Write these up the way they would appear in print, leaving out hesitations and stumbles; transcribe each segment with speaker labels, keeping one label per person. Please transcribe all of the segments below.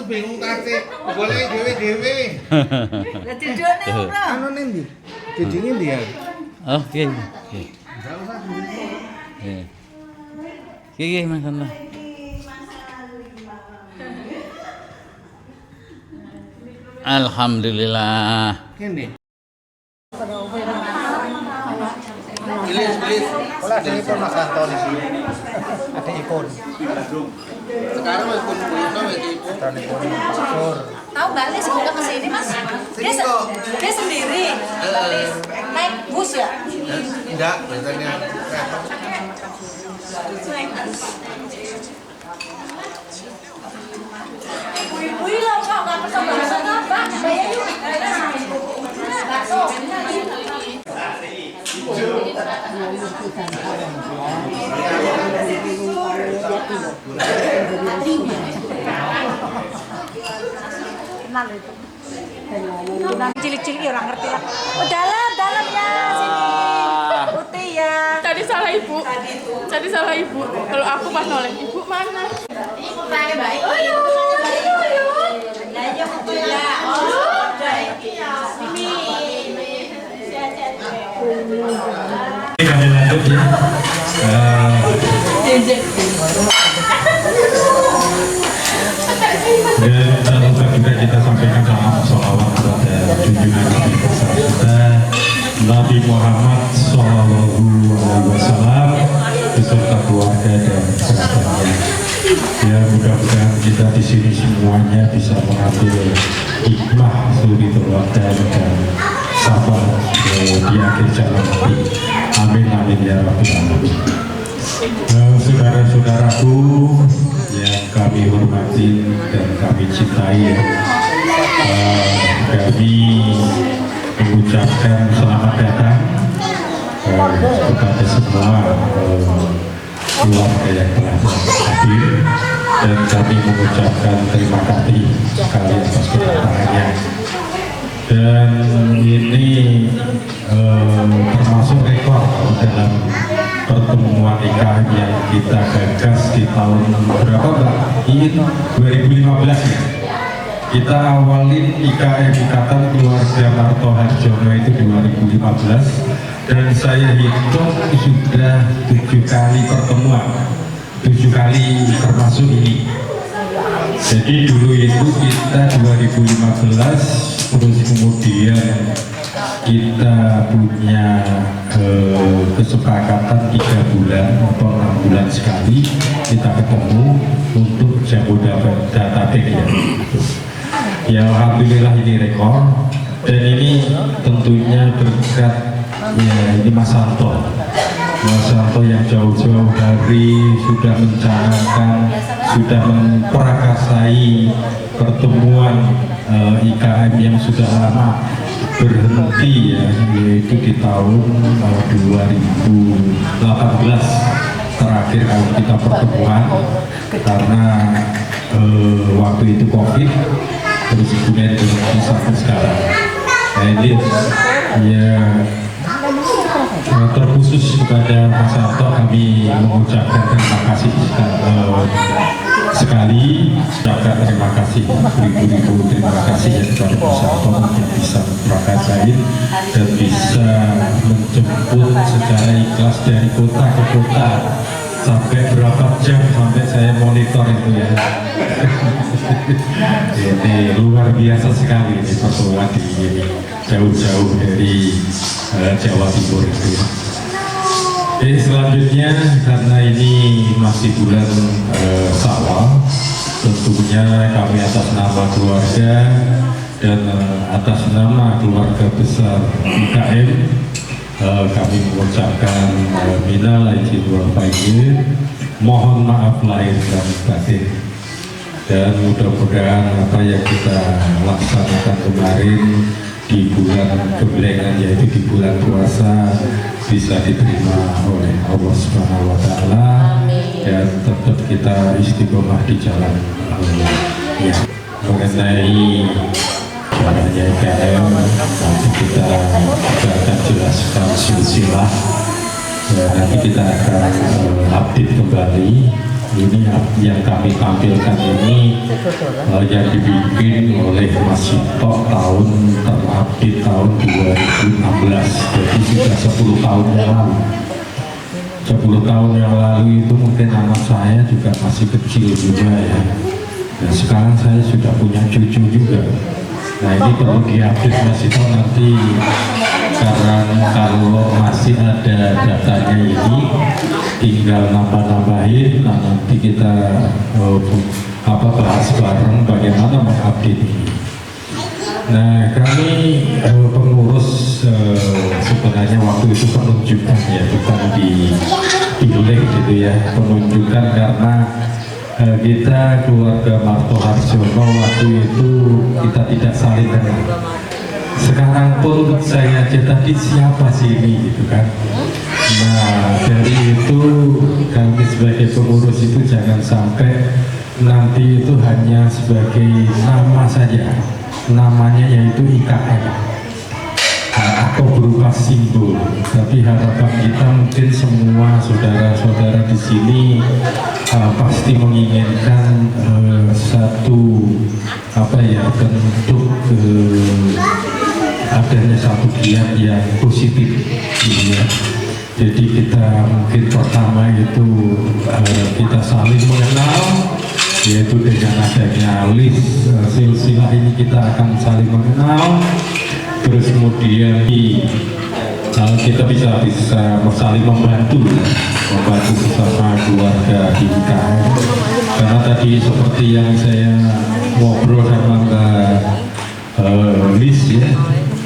Speaker 1: bingung kate golek dhewe-dhewe.
Speaker 2: Lah didone ora.
Speaker 1: Anu ning ndi? Didinge ndi ya?
Speaker 3: Oh, oke. Oke, Mas Anto. Alhamdulillah.
Speaker 1: Kene. Bilis. Olah ada ikon Mas Anto di sini. Ada ikon. Sekarang Mas ikon ikon. Ada ikon pastor.
Speaker 2: Tahu nggak Lis juga ke sini Mas? Dia sendiri. Naik bus ya?
Speaker 1: Enggak, biasanya
Speaker 2: Wih lah, Kak, nggak persoalan apa? Bayar yuk. Bakso. Kenal itu. Cilik-cilik orang ngerti lah. Oh dalam ya sini. Putih ya.
Speaker 4: Tadi salah ibu. Kalau aku pas noleh, ibu mana?
Speaker 2: Ibu baik. Oh iya. Ya ya putih ya. Oh baik.
Speaker 5: Kami lanjut ya. Dan tak lupa juga kita sampaikan salam sholawat kepada junjungan Nabi besar kita Nabi Muhammad SAW beserta keluarga dan kerabatnya. Ya mudah-mudahan kita di sini semuanya bisa mengambil hikmah suri teladan dan sabar di akhir jalan nanti. Amin amin ya rabbal alamin. Saudara-saudaraku yang kami hormati dan kami cintai ya, kami mengucapkan selamat datang kepada semua keluarga yang telah hadir dan kami mengucapkan terima kasih sekali atas kedatangannya. Dan ini termasuk rekor dalam pertemuan IKM yang kita gagas di tahun berapa Mbak? Ini 2015 ya. Kita awalin IKM Ikatan Keluarga Martoharjono itu 2015 dan saya hitung sudah 7 kali pertemuan, 7 kali termasuk ini. Jadi dulu itu kita 2015 terus kemudian kita punya kesepakatan 3 bulan atau 6 bulan sekali kita ketemu untuk Jabodetabek ya. Ya alhamdulillah ini rekor dan ini tentunya berkat ya ini Mas Santo yang jauh-jauh hari sudah mencanangkan, sudah memperakasai pertemuan IKM yang sudah lama berhenti ya, yaitu di tahun 2018 terakhir kali kita pertemuan karena waktu itu COVID terus kemudian sampai sekarang. Nah ini ya terkhusus kepada Mas Santo kami mengucapkan terima kasih sekali, ucapkan terima kasih beribu-ribu terima kasih ya kepada Mas Santo untuk bisa memperakasain dan bisa menjemput secara ikhlas dari kota ke kota sampai berapa jam sampai saya monitor itu ya. Ini luar biasa sekali ini pertemuan di sini jauh-jauh dari Jawa Timur itu. Selanjutnya karena ini masih bulan Syawal, tentunya kami atas nama keluarga dan atas nama keluarga besar IKM kami mengucapkan minal aidin wal faizin, mohon maaf lahir dan batin. Dan mudah-mudahan apa yang kita laksanakan kemarin di bulan keblengan yaitu di bulan puasa bisa diterima oleh Allah Subhanahu wa Ta'ala dan tetap kita istiqomah di jalan Allah. Ya, mengenai caranya IKM nanti kita akan jelaskan silsilah. Nanti kita akan update kembali Ini yang kami tampilkan ini yang dibikin oleh Mas Sito tahun terupdate tahun 2016, jadi sudah 10 tahun yang lalu. 10 tahun yang lalu itu mungkin anak saya juga masih kecil juga ya. Dan sekarang saya sudah punya cucu juga. Nah ini perlu diupdate Mas Sito nanti, karena kalau masih ada datanya ini tinggal nambah-nambahin. Nah nanti kita bahas bareng bagaimana mengupdate ini. Nah kami pengurus sebenarnya waktu itu penunjukan ya, bukan dipilih gitu ya, penunjukan karena kita keluarga Martoharjono waktu itu kita tidak saling kenal. Sekarang pun saya aja tadi siapa sih ini gitu kan. Nah dari itu kami sebagai pengurus itu jangan sampai nanti itu hanya sebagai nama saja, namanya yaitu IKM atau berupa simbol. Tapi harapan kita mungkin semua saudara-saudara di sini pasti menginginkan satu bentuk adanya satu giat yang positif gitu ya. Jadi kita mungkin pertama itu kita saling mengenal, yaitu dengan adanya list silsilah ini kita akan saling mengenal. Terus kemudian kita bisa saling membantu bersama keluarga di IKM. Karena tadi seperti yang saya ngobrol sama Mbak Lis ya,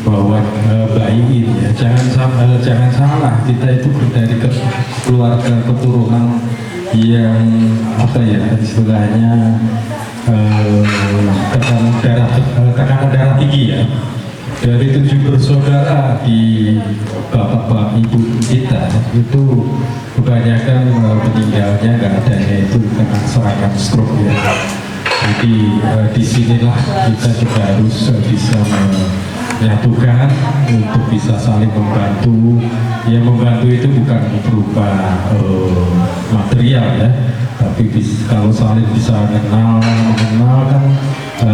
Speaker 5: bahwa Mbak Iin ya, jangan salah, kita itu dari keluarga keturunan yang istilahnya tekanan darah tinggi ya. Dari 7 bersaudara di bapak ibu kita itu kebanyakan meninggalnya nggak adanya itu karena serangan stroke ya. Jadi disinilah kita juga harus bisa menyatukan untuk bisa saling membantu. Yang membantu itu bukan berupa material ya, tapi kalau saling bisa mengenal kan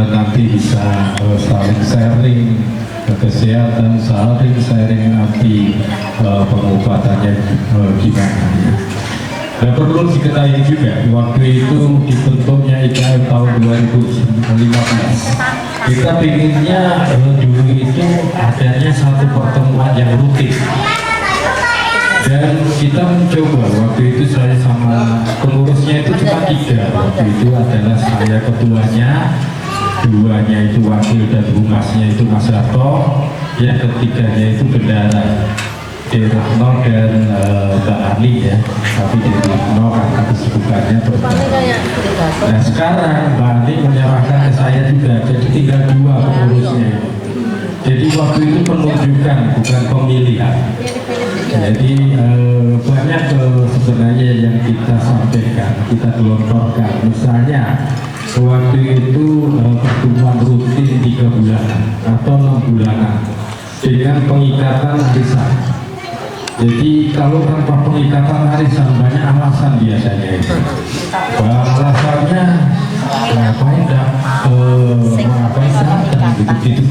Speaker 5: nanti bisa saling sharing kesehatan, saling sharing nanti pengobatannya gimana ya. Dan perlu diketahui juga waktu itu dibentuknya IKM tahun 2015, kita pinginnya dulu itu adanya satu pertemuan yang rutin. Dan kita mencoba, waktu itu saya sama pengurusnya itu cuma 3, waktu itu adalah saya ketuanya, 2-nya itu wakil dan humasnya itu Mas Harto, yang ketiganya itu bendara Dirahno dan Mbak Ani ya, tapi Dirahno karena kesibukannya berbeda. Nah sekarang Mbak Ani menyerahkan ke saya juga, jadi tinggal 2 pengurusnya. Jadi waktu itu penunjukan bukan pemilihan. Jadi banyak sebenarnya yang kita sampaikan, kita gelontorkan. Misalnya waktu itu pertemuan rutin 3 bulanan atau 6 bulanan dengan pengikatan arisan. Jadi kalau tanpa pengikatan arisan banyak alasan biasanya itu. Alasannya ngapain datang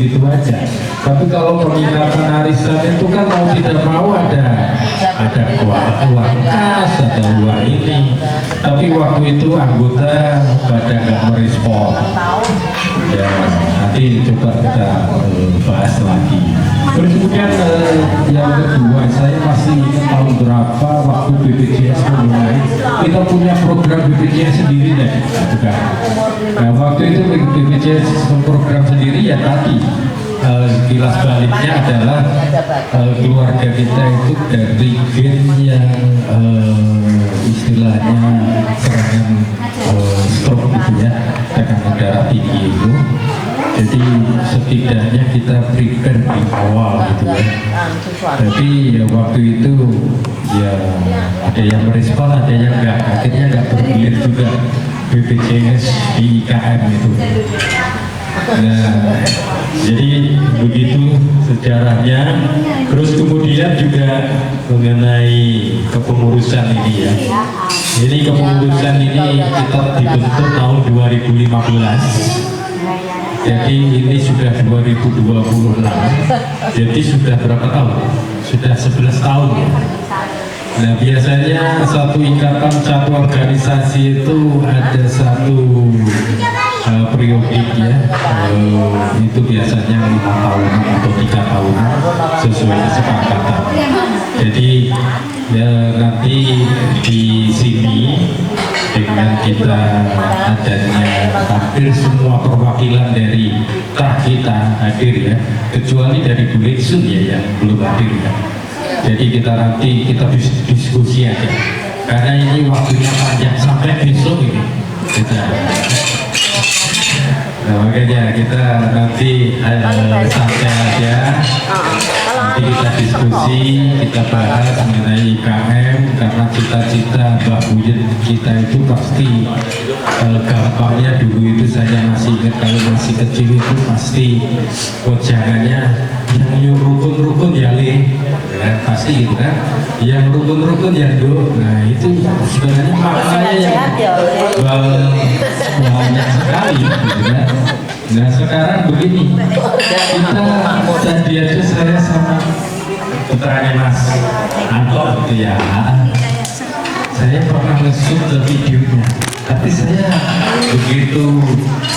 Speaker 5: gitu aja. Tapi kalau pengikatan arisan itu kan mau tidak mau ada uang kas, ada uang ini. Tapi waktu itu anggota pada nggak merespon. Ya nanti coba kita bahas lagi. Terus kemudian yang kedua, saya masih ingat tahun berapa waktu BPJS mulai, kita punya program BPJS sendiri deh, bukan? Nah waktu itu BPJS program sendiri ya tadi kilas baliknya adalah keluarga kita itu dari gen yang istilahnya serangan stroke gitu ya, tekanan darah tinggi itu. Jadi setidaknya kita prepare di awal gitu ya. Tapi ya waktu itu ya ada yang merespon, ada yang enggak. Akhirnya enggak bergulir juga BPJS di IKM itu. Nah, jadi begitu sejarahnya. Terus kemudian juga mengenai kepengurusan ini ya. Ini kepengurusan ini kita dibentuk tahun 2015. Jadi ini sudah 2026. Jadi sudah berapa tahun? Sudah 11 tahun ya. Nah biasanya satu ikatan, satu organisasi itu ada satu periodik ya, itu biasanya 5 tahunan atau 3 tahunan sesuai kesepakatan. Jadi ya nanti di sini dengan kita adanya hampir semua perwakilan dari kita hadir ya, kecuali dari Bu Leksun ya yang belum hadir ya. Jadi kita nanti diskusi aja, karena ini waktunya panjang sampai besok ini kita. Nah, makanya kita nanti santai aja, nanti kita diskusi, kita bahas mengenai IKM, karena cita-cita Mbak Buyut kita itu pasti gampangnya dulu itu saya masih ingat kalau masih kecil itu pasti jangannya yang rukun-rukun ya Le, ya, pasti gitu kan, yang rukun-rukun ya Do. Nah itu sebenarnya maknanya yang banyak sekali gitu kan. Nah sekarang begini, kita tadi aja saya sama putranya Mas Anto gitu ya, saya pernah nge-shoot ke videonya, tapi saya begitu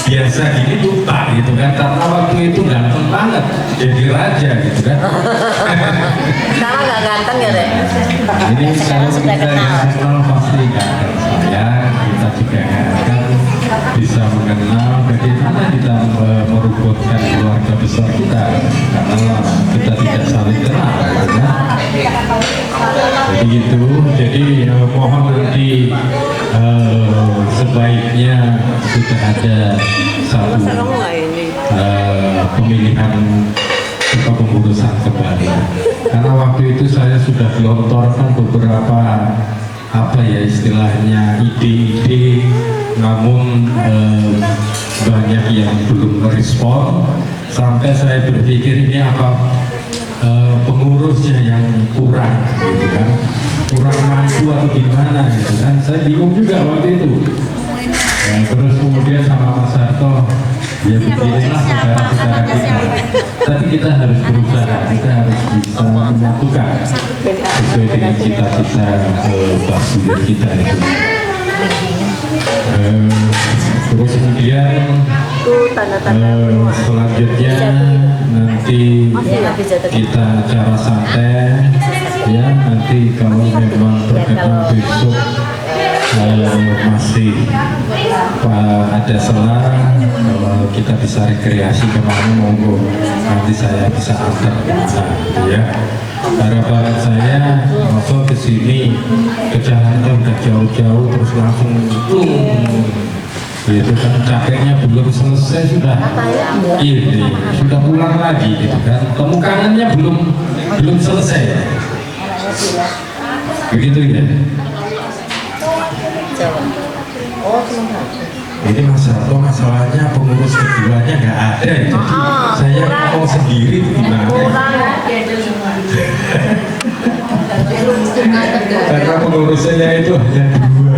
Speaker 5: biasa gini lupa gitu kan, karena waktu itu ganteng banget jadi raja gitu kan.
Speaker 2: Sekarang nggak ganteng ya Dek?
Speaker 5: Ini kalau kita yang kenal pasti ganteng saya, kita juga akan bisa mengenal bagaimana kita merukunkan keluarga besar kita, karena kita tidak saling kenal ya. Jadi gitu, jadi mohon nanti sebaiknya sudah ada satu pemilihan kepengurusan kembali, karena waktu itu saya sudah gelontorkan beberapa apa ya istilahnya ide-ide, namun banyak yang belum merespon, sampai saya berpikir ini apa pengurusnya yang kurang gitu kan, kurang mampu atau gimana gitu kan, saya bingung juga waktu itu. Terus kemudian sama Mas Harto, ya beginilah saudara-saudara kita, tapi kita harus berusaha, kita harus bisa menyatukan sesuai dengan cita-cita Buyut kita itu. Terus kemudian selanjutnya nanti kita cara santai ya, nanti kalau memang berkenan besok masih ada selang, kalau kita bisa rekreasi kemana monggo, nanti saya bisa antar gitu ya. Harapan saya masuk ke sini ke Jakarta udah jauh-jauh terus langsung itu kan, capeknya belum selesai sudah ini sudah pulang lagi gitu kan, temu kangennya belum selesai begitu ya. Ini masalahnya pengurus keduanya nggak ada, jadi saya ngomong sendiri gimana? Karena pengurusnya itu hanya 2,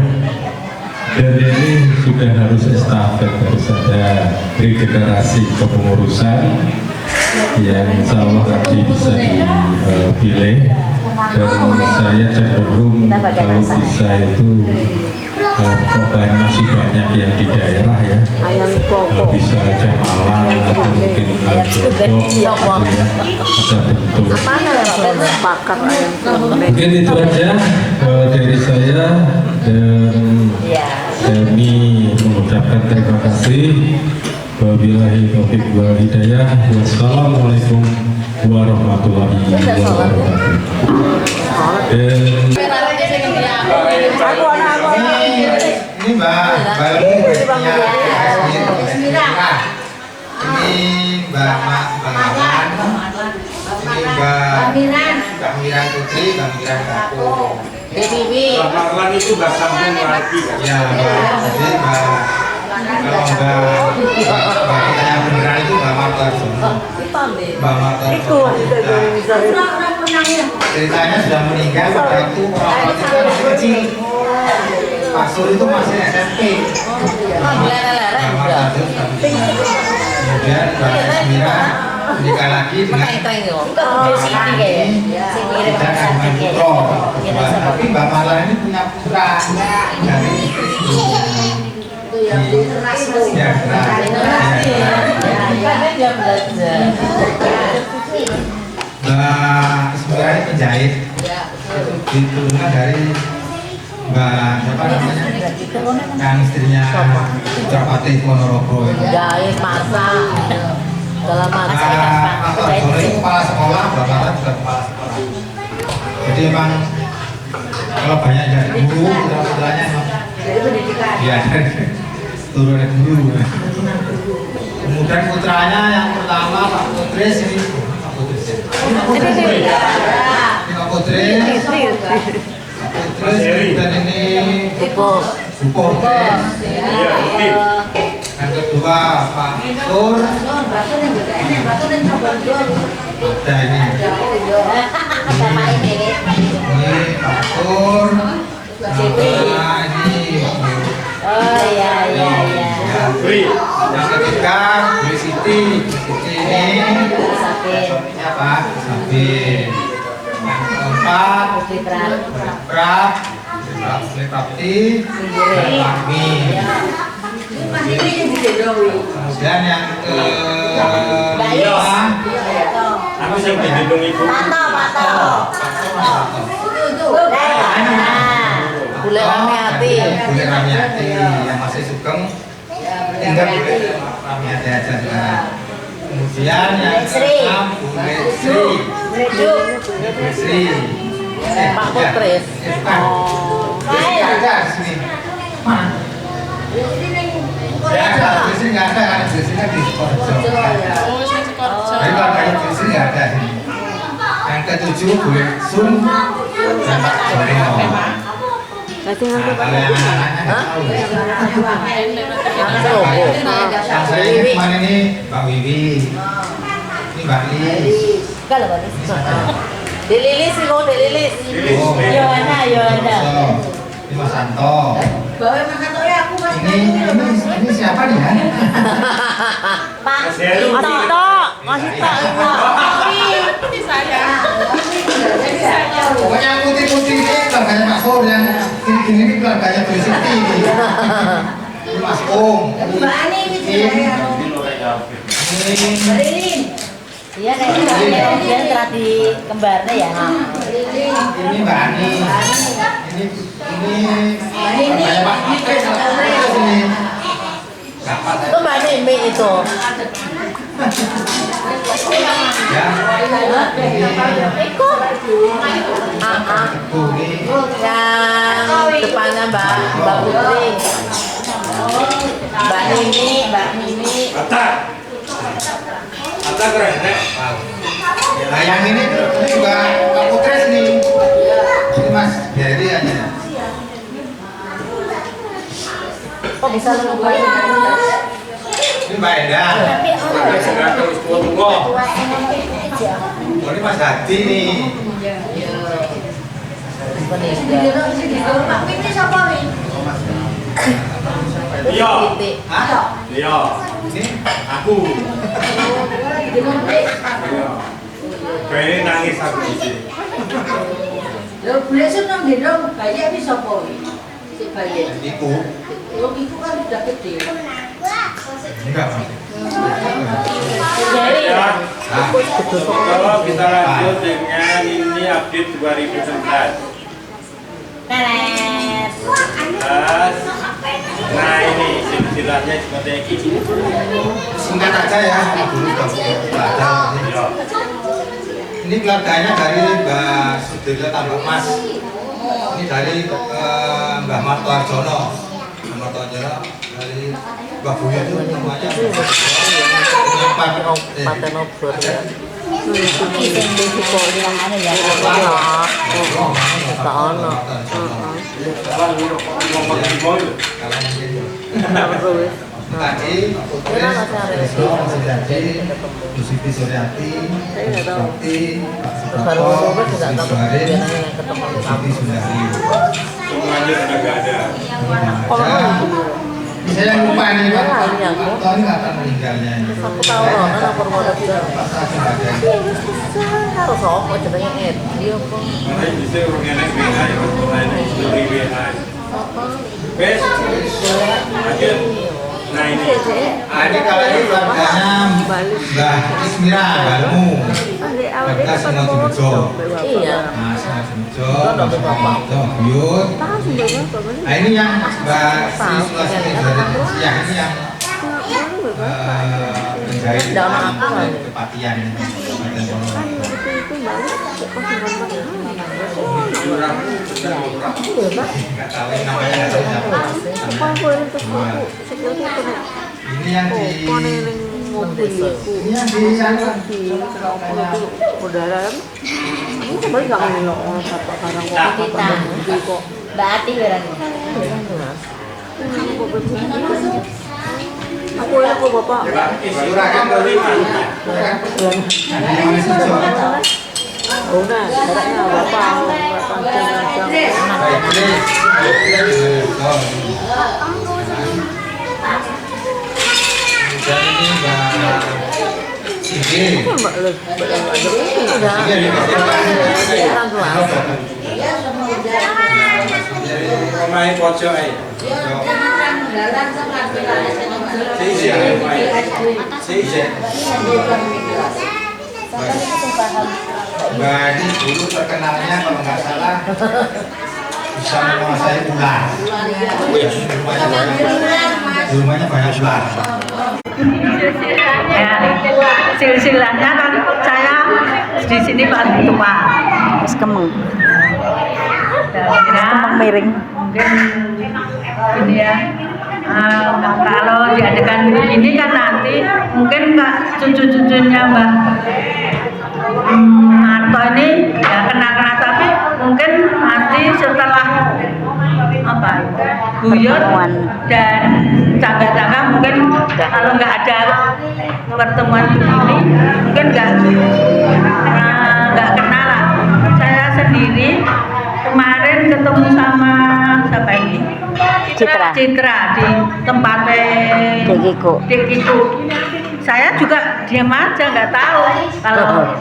Speaker 5: dan ini sudah harus estafet, harus ada regenerasi kepengurusan yang insya Allah nanti bisa dipilih, dan saya cenderung kalau bisa itu masih banyak yang di daerah ya, bisa aja Malang atau mungkin Jogja ya, ada bentuk. Mungkin itu aja dari saya, dan kami mengucapkan terima kasih. Wabillahi taufiq wal hidayah. Wassalamualaikum warahmatullahi wabarakatuh.
Speaker 1: Ini Mbak ini Mbak Maman, ini Mbak Miran Putri, Mbak Miran Kapu.
Speaker 3: Mbak Marlan itu Mbak sambung lagi.
Speaker 1: Ya, jadi Mbak kalau Mbak kita yang beneran Mbak Martono. Ceritanya sudah meninggal waktu orang itu masih kecil. Pak Sur itu masih SMP. Kemudian Mbak Semira menikah lagi dengan Putro. Tapi Mbak Marlan ini punya putra dari Mbak Semira ini penjahit. Diturunkan dari Mbak siapa namanya? Yang istrinya Capati Ponorogo itu.
Speaker 2: Jahit masak. Dalam
Speaker 1: Pak Sore itu kepala sekolah, Mbak Marlan juga kepala sekolah. Jadi emang kalau banyak dari guru, putra-putranya emang ya turun dari guru. Kemudian putranya yang pertama Pak Putris ini Pak Putris ya. Ini Pak Putris. Dan ini Bupo. Yang kedua Pak Sur. Ada ini. Ini Pak Sur. Nah ini.
Speaker 2: Oh iya.
Speaker 1: Yang ketiga Bu Siti. Siti ini. Sapinya Pak. Sapi. Yang keempat Prat. Prakti. Kami. Kemudian yang kelima
Speaker 3: Aku sih digendong ibu.
Speaker 2: Bule Ramiati
Speaker 1: yang masih sugeng tinggal di Ramiati aja. Kemudian yang keenam Bule Sri.
Speaker 2: Pak Putris.
Speaker 1: Nggak ada di sini. Mana? Nggak ada, di sini nggak ada kan? Di sini di Sukoharjo.
Speaker 4: Oh, saya Sukoharjo.
Speaker 1: Jadi keluarganya di sini nggak ada sini. Yang ketujuh Bule Sun dan Pak Jorino. Nah, kalau yang anak-anaknya nggak tahu. Yang saya ini kemana ini Mbak Wiwi, ini Mbak Lis.
Speaker 2: Delilis.
Speaker 1: Oh,
Speaker 2: Yohana.
Speaker 1: ini Mas Santo. Ini siapa nih ya?
Speaker 2: Pak
Speaker 4: Masih tak ini saya.
Speaker 1: Pokoknya yang putih-putih ini keluarganya Mas Sur, yang gini-gini ini keluarganya Bu Siti. Ini Mas Om.
Speaker 2: Iya kayaknya dia terati kembarnya ya.
Speaker 1: Ini Mbak Ani. Ini Pak Putri sama ini.
Speaker 2: Itu Mbak Nimi itu.
Speaker 1: Ya.
Speaker 2: Ikut. Yang depannya Mbak Putri. Mbak Nimi.
Speaker 3: Ata keren nek.
Speaker 1: Nah yang ini juga Pak Putri nih. Ini Mas Heri aja.
Speaker 2: Kok bisa lupa?
Speaker 1: Ini Mbak Enda. Oh ini Mas Hadi nih.
Speaker 3: Iya.
Speaker 1: Hah?
Speaker 3: Iya.
Speaker 1: Ini
Speaker 3: Aku. Iya. Kayaknya nangis aku di sini.
Speaker 6: Lho, boleh seneng di dong, bayi ini sapa iki? Si bayi.
Speaker 1: Ibu.
Speaker 6: Lho, iku kan udah gede.
Speaker 1: Enggak Mas.
Speaker 3: Ya. Kalau kita lanjut dengan ini update 2011.
Speaker 2: Nenet.
Speaker 3: Nah ini silsilahnya seperti ini.
Speaker 1: Singkat aja ya, dulu ada. Ini keluarganya dari Mbak Sudiryo Tambak Mas. Ini dari Mbah Marto Arjono. Mbah Marto Arjono dari Mbah Buya itu namanya.
Speaker 2: Paten obor ya. Iki sing risiko hilangane ya. Tak ono.
Speaker 3: Ngomong di mall.
Speaker 2: Terus
Speaker 1: tadi Pak Sujati, Bu Siti Suryati, Pak Sukti, Pak Suprapto, Bu Suharin, Bu Siti Sundari.
Speaker 3: Semuanya sudah nggak ada.
Speaker 1: Saya lupa nih Pak, tahun kapan meninggalnya ini?
Speaker 6: Aku tahu loh, kan aku mau
Speaker 1: Pak Sasih ada.
Speaker 6: harus apa ceritanya dia kok.
Speaker 3: Mana bisa orang enak BI, orang enak story BI. Bes, lanjut. Nah ini.
Speaker 1: Ini kalau ini keluarganya Mbah Ismira, Balmu. Warga Sinojorejo.
Speaker 6: Iya.
Speaker 1: Nah, Sinojorejo, Bapak Buyut. Nah ini yang Mbak Sri Sulasini dari yang ini yang menjahit kepatian Kabupaten Ponorogo. Nggak tahu yang namanya nggak tahu siapa. Ini yang di
Speaker 2: Berarti berani.
Speaker 6: Aku bapak.
Speaker 1: Juragan kelima.
Speaker 6: Udah, caranya bapak.
Speaker 1: Dan ini Mbak Sigi.
Speaker 3: Pemain pojok aja.
Speaker 1: Mbak ini dulu terkenalnya kalau nggak salah bisa menguasai ular. Rumahnya banyak ular.
Speaker 6: Ya, silsilahnya kan saya di sini paling tua. Terus kemeng. Kemeng miring. Mungkin ini ya. Kalau diadakan begini kan nanti mungkin cucu-cucunya Mbak Marto ini ya kenal-kenal, tapi mungkin nanti setelah apa buyut dan tangga-tangga mungkin kalau nggak ada pertemuan begini mungkin nggak kenalan. Saya sendiri kemarin ketemu sama siapa ini? Citra di tempatnya Dekiku. Saya juga diam aja, nggak tahu kalau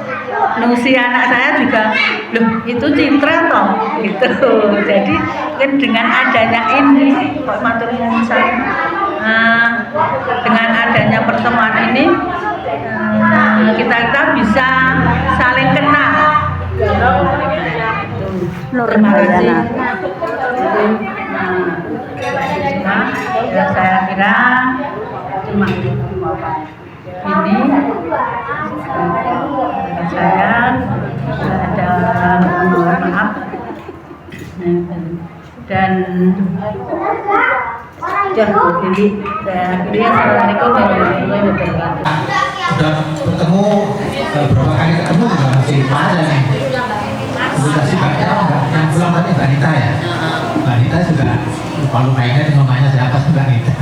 Speaker 6: nusi anak saya juga loh itu Citra toh gitu. Jadi mungkin dengan adanya ini kok matur nuwun saya dengan adanya pertemuan ini kita bisa saling kenal. Terima kasih. Ya, saya kira cuma ini saya ada mohon maaf dan jadi saya kira assalamualaikum warahmatullahi wabarakatuh.
Speaker 1: Sudah bertemu beberapa kali ketemu juga masih ada nih. Komunikasi banyak yang pulang tadi Mbak Nita ya. Mbak Nita juga lupa ingat namanya siapa Mbak Nita.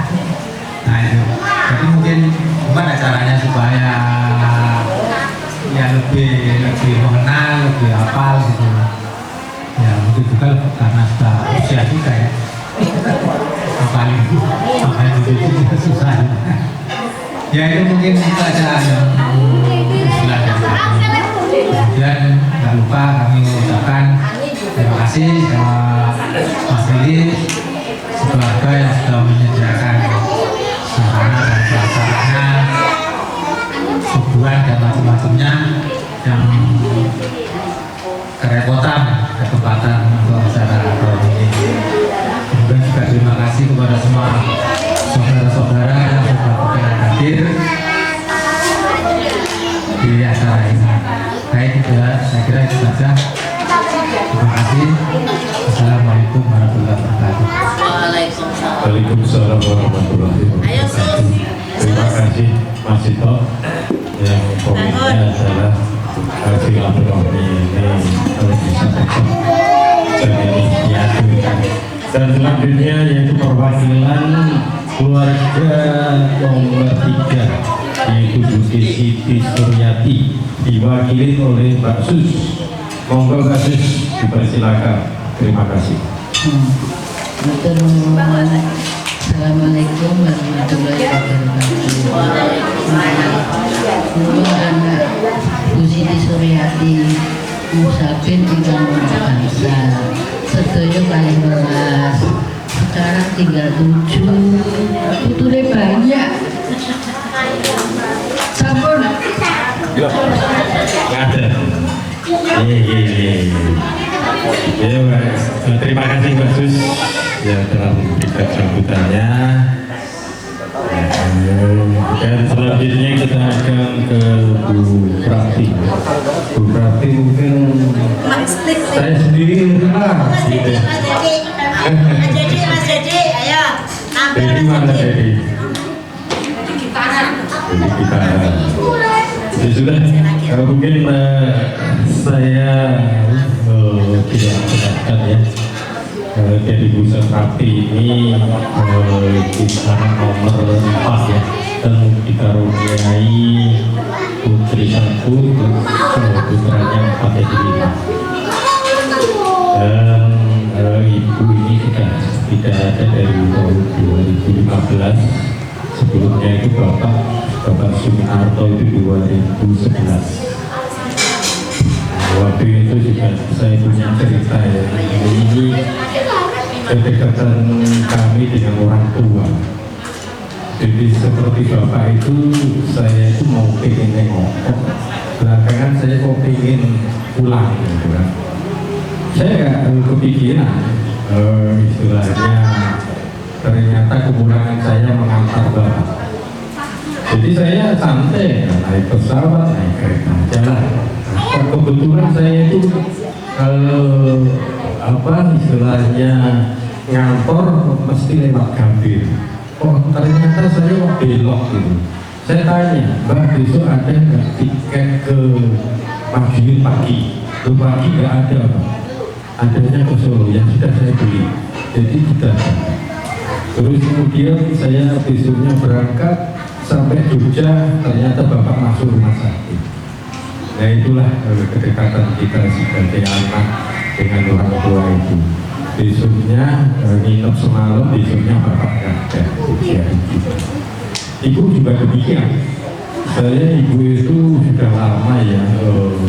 Speaker 1: Nah itu, jadi mungkin gimana caranya supaya ya lebih mengenal, lebih hafal gitu. Ya mungkin juga karena sudah usia juga ya. Hafalin sampai itu susah. Ya itu mungkin itu aja yang usulan dari kami. Kemudian jangan lupa kami mengucapkan terima kasih sama Mas Lili keluarga yang sudah menyediakan sarana dan prasarana hiburan dan macam-macamnya yang kerepotan kesempatan untuk acara ini. Kemudian juga terima kasih kepada semua saudara-saudara yang sudah berkenan hadir di acara ini. Baik, saya kira itu saja. Terima kasih. Assalamualaikum warahmatullahi wabarakatuh.
Speaker 5: Waalaikumsalam warahmatullahi wabarakatuh. Terima kasih Mas Sito yang poinnya adalah silaturahmi ini harus bisa tetap dan ini diaturkan. Dan selanjutnya yaitu perwakilan keluarga nomor 3 yaitu Bu Siti Suryati diwakili oleh Mbak Sus. Monggo Mbak Sus dipersilakan. Terima kasih.
Speaker 7: Assalamualaikum warahmatullahi wabarakatuh. Kula anak Bu Siti Suryati Musabin ingkang bangsa sedaya kalih welas. Sekarang tinggal 7. Putune banyak. Sampun.
Speaker 5: Ada. Ya, terima kasih Mbak Sus ya telah memberikan sambutannya. Dan selanjutnya kita akan ke Bu Prati. Bu Prati mungkin saya sendiri lah.
Speaker 2: Mas Dedi, ayo.
Speaker 5: Dedi mana Dedi? Jadi kita ya sudah, mungkin saya tidak menjelaskan ya. Jadi Bu Prati ini kita nomor 4 ya, dan dikaruniai putri 1 putranya 4 jadi 5. Dan ibu ini sudah tidak ada dari tahun 2015. Sebelumnya itu Bapak Suminarto itu 2011. Waktu itu juga saya punya cerita ya. Ini kedekatan kami dengan orang tua. Jadi seperti Bapak itu, saya itu mau pengen nengok. Belakangan saya kok pengen pulang gitu kan. Saya nggak kepikiran istilahnya ternyata kekurangan saya mengantar Bapak. Jadi saya santai, naik pesawat, naik kereta jalan. Kebetulan saya itu istilahnya ngantor mesti lewat Gambir. Oh ternyata saya belok gitu. Saya tanya, Mbak besok ada nggak tiket ke Madiun pagi? Ke pagi nggak ada Pak. Adanya ke Solo yang sudah saya beli. Jadi tidak. Terus kemudian saya besoknya berangkat sampai Jogja, ternyata Bapak masuk rumah sakit. Nah itulah kedekatan kita sebagai anak dengan orang tua itu. Besoknya nginep semalam, besoknya Bapak ada. Ibu juga demikian. Saya ibu itu sudah lama ya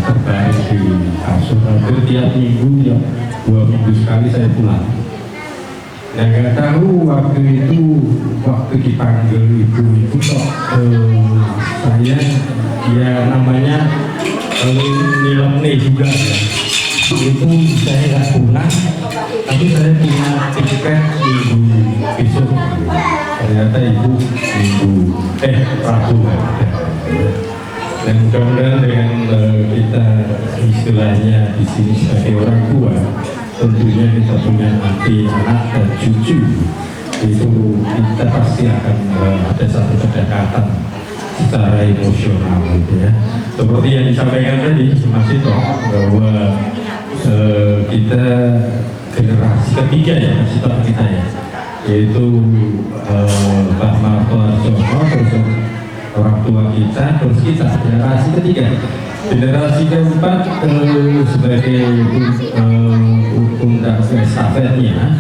Speaker 5: terbaik di kasur. Hampir tiap minggu ya 2 minggu sekali saya pulang. Nah nggak tahu waktu itu dipanggil ibu kok saya ya namanya nilai nih juga ya. Itu saya nggak pulang, tapi saya punya tiket minggu besok. Ternyata ibu Rabu. Dan mudah-mudahan dengan kita istilahnya di sini sebagai orang tua, tentunya kita punya nanti anak dan cucu, itu kita pasti akan ada satu kedekatan secara emosional gitu ya. Seperti yang disampaikan tadi Mas Ito bahwa kita generasi ketiga ya Mas Ito kita ya, yaitu Pak Marto Arjono, terus orang tua kita, terus kita generasi ketiga. Generasi keempat sebagai undang estafetnya.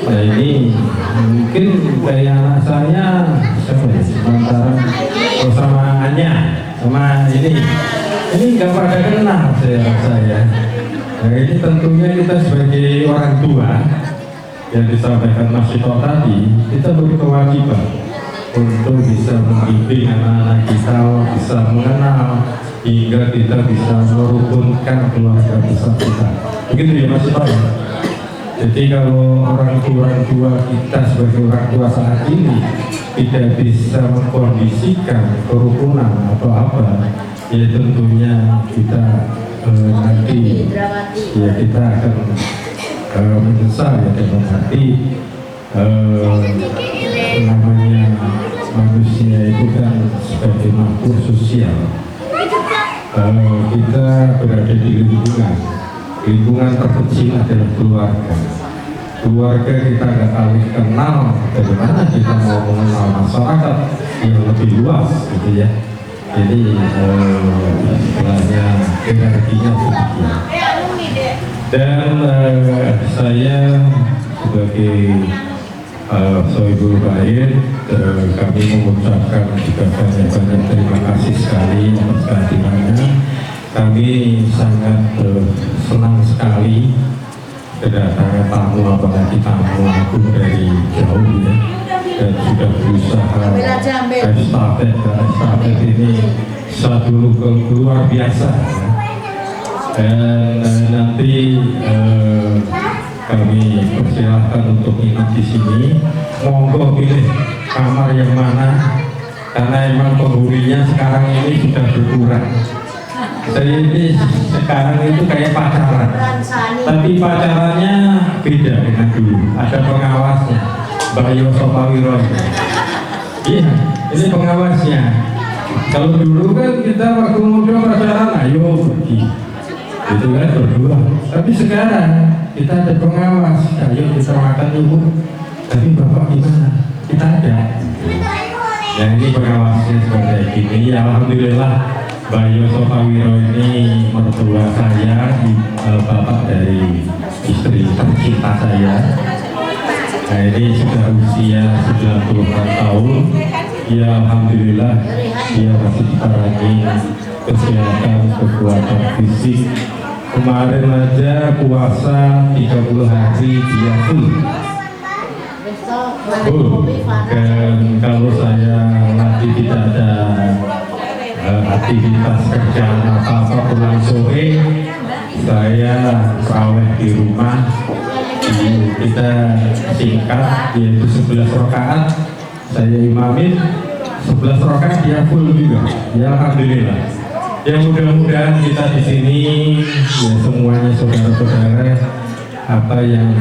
Speaker 5: Nah ini mungkin kayak anak saya antara sama Anya sama ini nggak pada kenal saya. Nah ini tentunya kita sebagai orang tua yang disampaikan Mas Ito tadi, kita berkewajiban untuk bisa membimbing anak-anak kita, bisa mengenal hingga kita bisa merukunkan keluarga besar kita. Begitu ya Mas Ito. Jadi kalau orang tua kita sebagai orang tua saat ini tidak bisa mengkondisikan kerukunan atau apa, ya tentunya kita nanti ya kita akan menyesal ya dalam arti namanya manusia itu kan sebagai makhluk sosial. Kita berada di lingkungan terkecil adalah keluarga. keluarga kita nggak saling kenal, bagaimana kita mau mengenal masyarakat yang lebih luas gitu ya. Jadi istilahnya hierarkinya sedikit. Dan saya sebagai Sohibul Bait, kami mengucapkan juga banyak terima kasih sekali atas kehadirannya. Kami sangat senang sekali kedatangan tamu, apalagi tamu aku dari jauh ya, dan sudah berusaha estafet ini satu luar biasa ya. Dan nanti kami persilahkan untuk nginep di sini. Monggo pilih kamar yang mana, karena emang penghuninya sekarang ini sudah berkurang. Saya ini sekarang itu kayak pacaran, tapi pacarannya beda dengan dulu. Ada pengawasnya, Bayo Sopawiro. Iya, ini pengawasnya. Kalau dulu kan kita waktu muda pacaran, ayo pergi, itu kan berdua. Tapi sekarang kita ada pengawas, ayo kita makan ibu. Tapi bapak gimana? Kita ada. Ya ini pengawasnya seperti ini. Alhamdulillah. Bayo Sopawiro ini mertua saya, bapak dari istri tercinta saya. Nah ini sudah usia 96 tahun. Ya Alhamdulillah, dia masih diparangi kesehatan, kekuatan fisik. Kemarin aja puasa 30 hari dia full. Dan kalau saya lagi tidak ada aktivitas kerjaan apa-apa pulang sore, saya raweh di rumah. Kita singkat, yaitu 11 rakaat saya imamin, 11 rakaat dia full juga. Ya Alhamdulillah. Ya mudah-mudahan kita di sini ya semuanya saudara-saudara, apa yang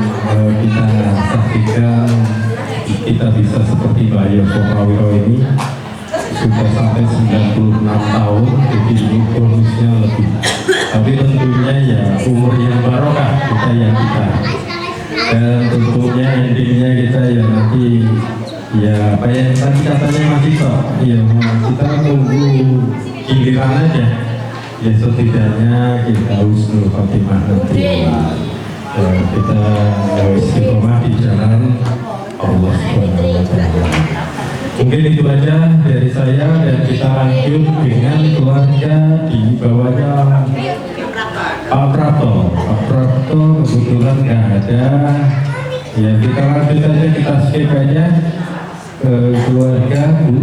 Speaker 5: kita saksikan, kita bisa seperti Bayo Sopawiro ini sudah sampai 96 tahun, jadi ini bonusnya lebih. Tapi tentunya ya umur yang barokah kita yang kita. Dan tentunya intinya kita ya nanti ya apa yang tadi katanya Mas Ito, ya kita tunggu giliran aja. Ya setidaknya kita husnul khotimah nanti. Ya, kita istiqomah di jalan Allah SWT. Mungkin itu aja dari saya, dan kita lanjut dengan keluarga di bawahnya Pak Prato. Pak Prato kebetulan nggak ada. Ya kita lanjut aja, kita skip aja ke keluarga Bu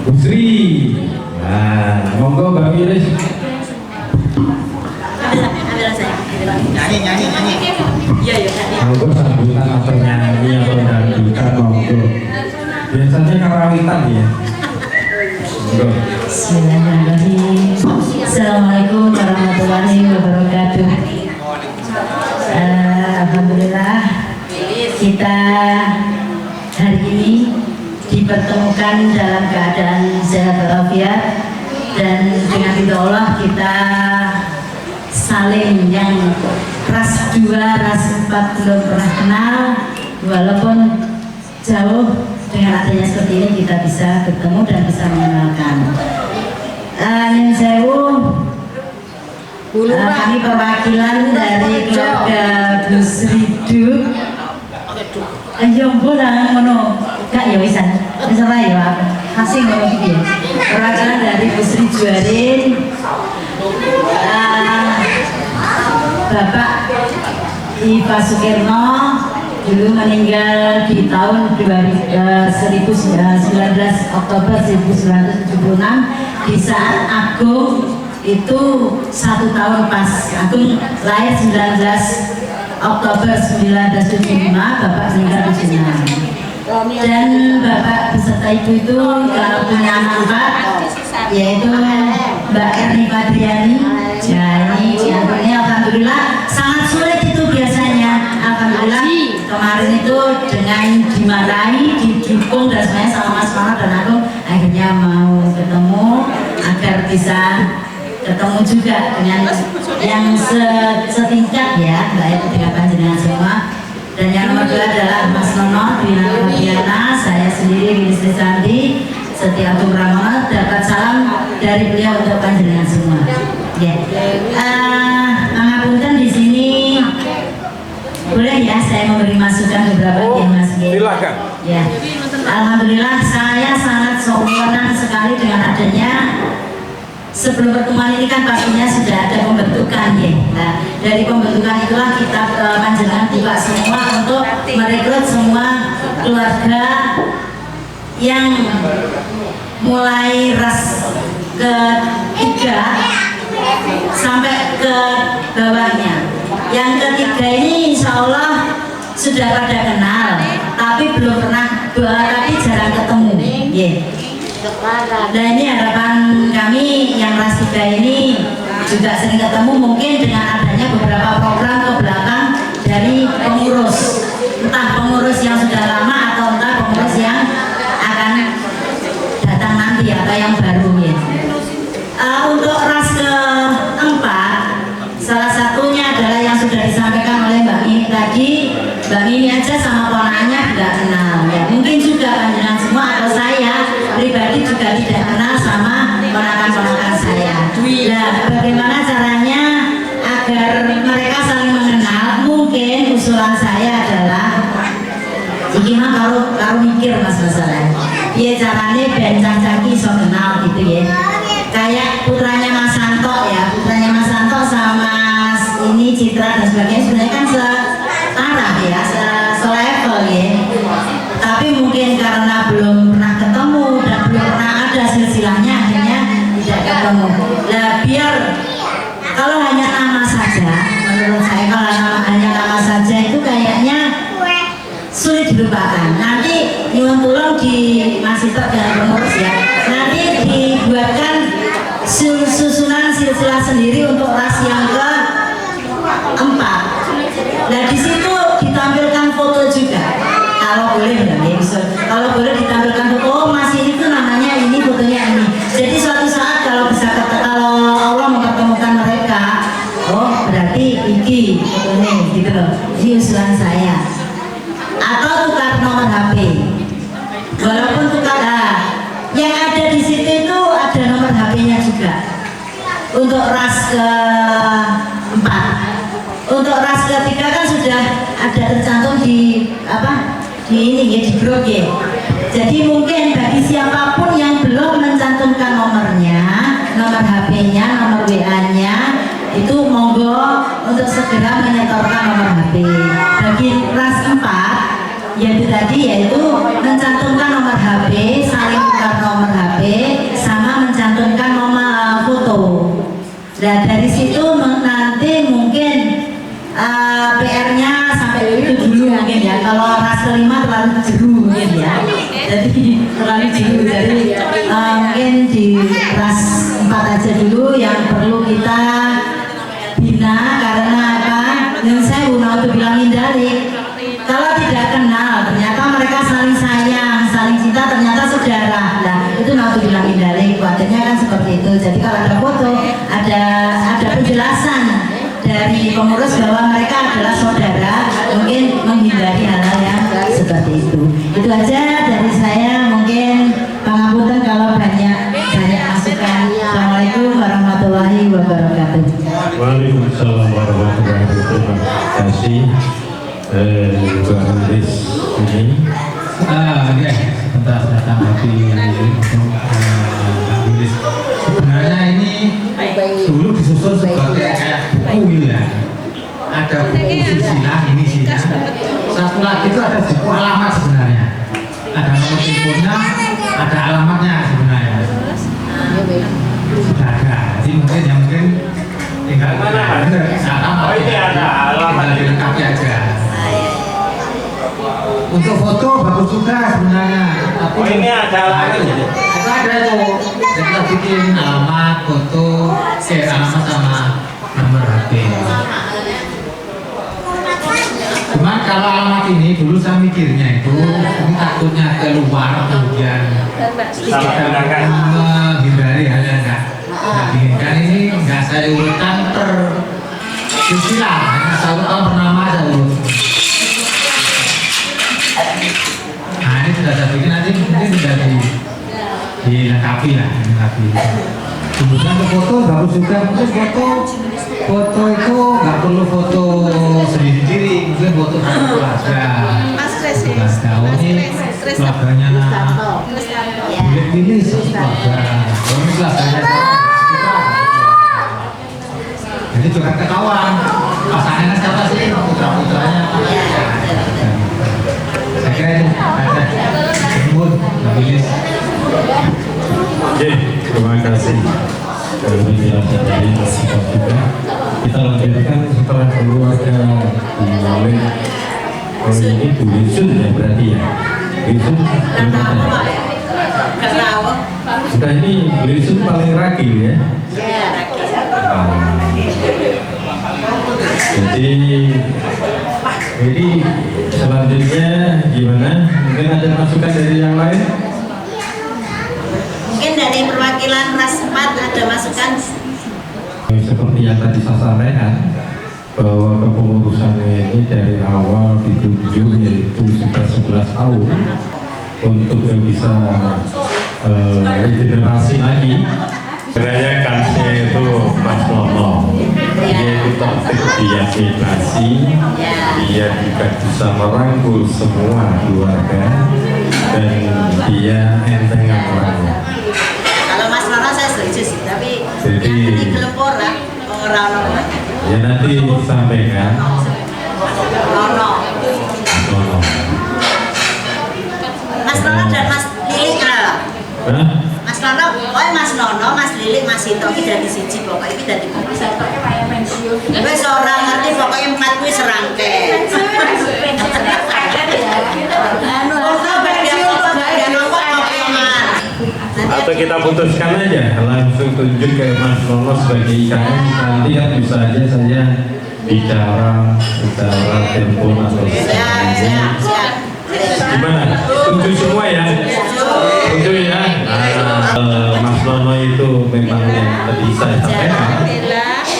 Speaker 5: Busri. Nah, monggo Mbak Miris.
Speaker 2: Nyanyi. Iya.
Speaker 5: Monggo sambutan atau nyanyi atau dangdutan monggo. Biasanya karawitan ya. Monggo.
Speaker 7: Bismillahirrahmanirrahim. Assalamualaikum warahmatullahi wabarakatuh. Alhamdulillah kita hari ini dipertemukan dalam keadaan sehat walafiat, dan dengan ridho Allah kita saling yang ras 2, ras 4 belum pernah kenal, walaupun jauh, dengan adanya seperti ini kita bisa bertemu dan bisa mengenalkan. Yang sewu, kami perwakilan dari keluarga Busridu. Ayo bola ngono, gak ya wisan, misalnya ya asing ngono gitu. Perwakilan dari Busri Juarin, Bapak Iva Sukirno dulu meninggal di tahun 19 Oktober 1976 di saat Agung itu 1 tahun pas. Agung lahir 19 Oktober 1975, Bapak meninggal di sini. Dan Bapak beserta Ibu itu punya anak 4, yaitu Mbak Erni Padriani. Jadi ini alhamdulillah sangat sulit itu biasanya. Alhamdulillah kemarin itu dengan dimarahi, didukung dan semuanya sama Mas Mara dan aku akhirnya mau ketemu agar bisa ketemu juga dengan yang setingkat ya, baik dengan panjenengan semua. Dan yang nomor 2 adalah Mas Nono Dwi Narabiana, saya sendiri Wili Sri Sandi Setiatur Pramono, dapat salam dari beliau untuk panjenengan semua. Ya, pangapunten di sini boleh ya saya memberi masukan beberapa yang Mas.
Speaker 3: Silakan.
Speaker 7: Ya, alhamdulillah saya sangat senang sekali dengan adanya. Sebelum pertemuan ini kan pastinya sudah ada pembentukan ya. Nah, dari pembentukan itulah kita panjenengan buka semua untuk merekrut semua keluarga yang mulai ras ketiga sampai ke bawahnya. Yang ketiga ini insya Allah sudah pada kenal, tapi belum pernah tapi jarang ketemu. Yeah. Nah ini harapan kami yang ras 3 ini juga sering ketemu, mungkin dengan adanya beberapa program ke belakang dari pengurus, entah pengurus yang sudah lama atau entah pengurus yang akan datang nanti atau yang baru ya. Untuk ras keempat, salah satunya adalah yang sudah disampaikan oleh Mbak Mimi tadi. Mbak Mimi aja sama ponanya tidak kenal ya. Mungkin juga panjenengan semua atau saya pribadi juga tidak kenal sama ponakan-ponakan saya. Nah, bagaimana caranya agar mereka saling mengenal? Mungkin usulan saya adalah iki mah karo mikir Mas masalah. Piye carane ben cah-cah iso kenal gitu ya. Kayak putranya Mas Santo ya, putranya Mas Santo sama ini Citra dan sebagainya sebenarnya kan setara ya, selevel ya. Tapi mungkin karena belum pernah ketemu dan belum pernah ada silsilahnya akhirnya tidak ketemu. Nah biar kalau hanya nama saja, menurut saya kalau hanya nama saja itu kayaknya sulit dilupakan. Nanti nyuwun tulung di masih dan pengurus ya. Nanti dibuatkan susunan silsilah sendiri untuk ras yang keempat. Nah di situ ditampilkan foto juga. Kalau boleh ya, kalau boleh ditampilkan foto. Oh Mas ini tuh namanya ini, fotonya ini. Jadi suatu saat kalau bisa kalau Allah mempertemukan mereka, oh berarti iki fotonya gitu loh. Ini usulan saya. Atau tukar nomor HP. Walaupun tukar yang ada di situ itu ada nomor HP-nya juga. Untuk ras keempat. Untuk ras ketiga kan sudah ada tercantum di apa? Di ini ya, di grup ya. Jadi mungkin bagi siapapun yang belum mencantumkan nomornya, nomor HP-nya, nomor WA-nya, itu monggo untuk segera menyetorkan nomor HP. Bagi ras 4 yaitu tadi yaitu mencantumkan nomor HP, saling tukar nomor HP, sama mencantumkan nomor foto. Nah dari situ nanti mungkin PR-nya sampai itu dulu mungkin ya. Kalau ras kelima terlalu jeru mungkin ya. Jadi terlalu jeru. Jadi mungkin di ras 4 aja dulu yang perlu kita bina. Karena apa? Yang saya untuk bilang hindari. Kalau tidak kenal, ternyata mereka saling sayang, saling cinta, ternyata saudara. Nah itu mau bilang hindari. Khawatirnya kan seperti itu. Jadi kalau ada foto, ada penjelasan dari pengurus bahwa mereka adalah saudara, mungkin menghindari hal-hal yang seperti itu. Itu aja dari saya. Mungkin pangapunten kalau banyak masukan. Assalamualaikum warahmatullahi wabarakatuh.
Speaker 5: Waalaikumsalam warahmatullahi wabarakatuh. Terima kasih Mbak Iris ini. Ya, sebentar saya tanggapi untuk Mbak Iris. Sebenarnya ini dulu disusun sebagai kayak buku ya. Ada buku silsilah ini sih. Satu lagi itu ada buku alamat sebenarnya. Ada nomor teleponnya, ada alamatnya sebenarnya. Sudah ada. Jadi mungkin tinggal tinggal dilengkapi aja. Untuk foto bagus juga sebenarnya. Tapi
Speaker 3: ini ada alamatnya.
Speaker 5: Itu ada tuh. Jadi kita bikin alamat, foto, alamat sama nomor HP. Cuman kalau alamat ini dulu saya mikirnya itu ini takutnya keluar kemudian kita menghindari hal yang nggak diinginkan. Ini
Speaker 1: dari urutan tersilsilah, 1 tahun pertama saya urut. Nah ini sudah saya bikin, nanti mungkin sudah dilengkapi lah, dilengkapi. Kemudian ke foto bagus juga, mungkin foto itu nggak perlu foto sendiri, mungkin foto keluarga. Keluarga, ini keluarganya ini keluarga, ini keluarganya. Jadi juga ketahuan pasangannya siapa sih, putra-putranya. Saya kira itu ada Bilis.
Speaker 5: Oke, terima kasih penjelasan dari Mas juga. Kita lanjutkan setelah keluarga dimulai. Ini Dusun ya berarti ya. Dusun sudah ini Dusun paling ragil ya. Jadi selanjutnya gimana? Mungkin ada masukan dari yang lain?
Speaker 7: Mungkin dari perwakilan Ras 4 ada masukan.
Speaker 5: Seperti yang tadi saya sampaikan, bahwa kepengurusannya ini dari awal ditunjuk yaitu sudah 11 tahun untuk yang bisa regenerasi lagi. Sebenarnya kansnya itu Mas Nono, dia itu tertib di administrasi, dia juga bisa merangkul semua keluarga dan dia entengan orangnya.
Speaker 7: Kalau Mas Nono saya setuju sih, tapi
Speaker 5: jadi
Speaker 7: yang belum orang
Speaker 5: ya nanti sampaikan
Speaker 7: Nono. Mas Nono dan Mas Lili kenal? Mas Nono, Mas Nono, Mas Lili, Mas Sito iki dadi siji pokoknya iki dadi wis ora ngerti pokoknya 4 kuwi serangke.
Speaker 5: Atau kita putuskan aja langsung tunjuk ke Mas Nono sebagai IKM, nanti kan bisa aja saya bicara telepon atau gimana? Setuju semua ya? Setuju ya? Mas Nono itu memang yang tadi saya sampaikan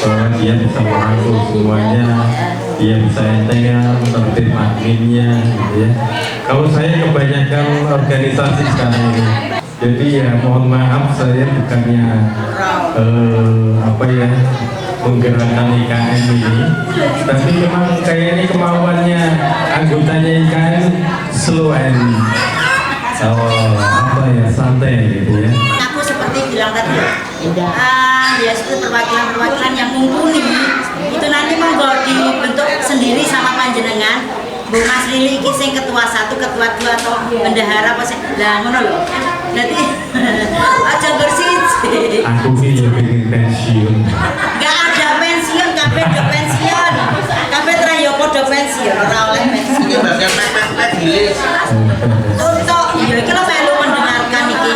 Speaker 5: bahwa dia bisa merangkul semuanya, dia bisa entengan tertib adminnya gitu ya. Kalau saya kebanyakan organisasi sekarang ini, jadi ya mohon maaf saya bukannya apa ya menggerakkan IKM ini, tapi memang kayak ini kemauannya anggotanya IKM slow and apa ya santai gitu ya.
Speaker 7: Aku seperti bilang tadi, ya itu perwakilan yang mumpuni itu nanti monggo dibentuk sendiri sama panjenengan. Bu Mas Lili iki sing ketua 1, ketua 2 atau bendahara apa sih? Lah ngono lho. Dadi aja bersiji.
Speaker 5: Aku ki yo pengen pensiun.
Speaker 7: Enggak ada pensiun, kabeh do pensiun. Kabeh tra yo padha pensiun, ora oleh pensiun. Iki bagian pepet Lili. Untuk ya iki lho perlu mendengarkan iki.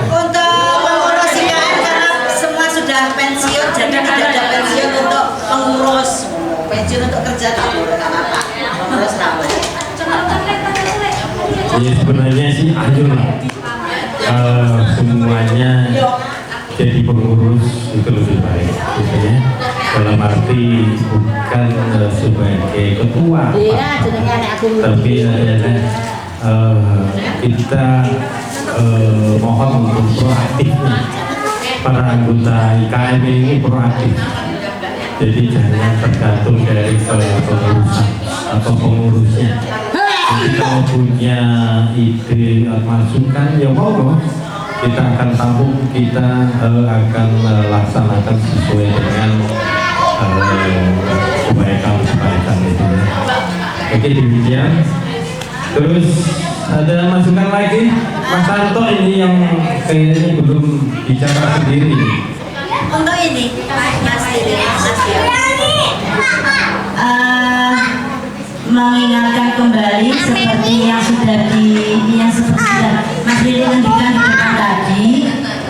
Speaker 7: Untuk pengurus IKM karena semua sudah pensiun, jadi tidak ada pensiun untuk pengurus. Pensiun untuk kerja tak boleh apa-apa. Pengurus tahu.
Speaker 5: Ya sebenarnya sih ayo lah semuanya jadi pengurus itu lebih baik gitu ya. Dalam arti bukan sebagai ketua tapi adalah kita mohon untuk proaktif para anggota IKM ini proaktif. Jadi jangan tergantung dari pengurusan atau pengurusnya. Jadi kalau punya ide masukan ya mau kita akan tampung, kita akan laksanakan sesuai dengan kebaikan itu ya. Oke demikian. Terus ada masukan lagi Mas Santo ini yang kayaknya belum bicara sendiri.
Speaker 7: Untuk ini Mas Lili,
Speaker 2: mengingatkan kembali seperti yang sudah Mas Lili ngendikan di depan tadi,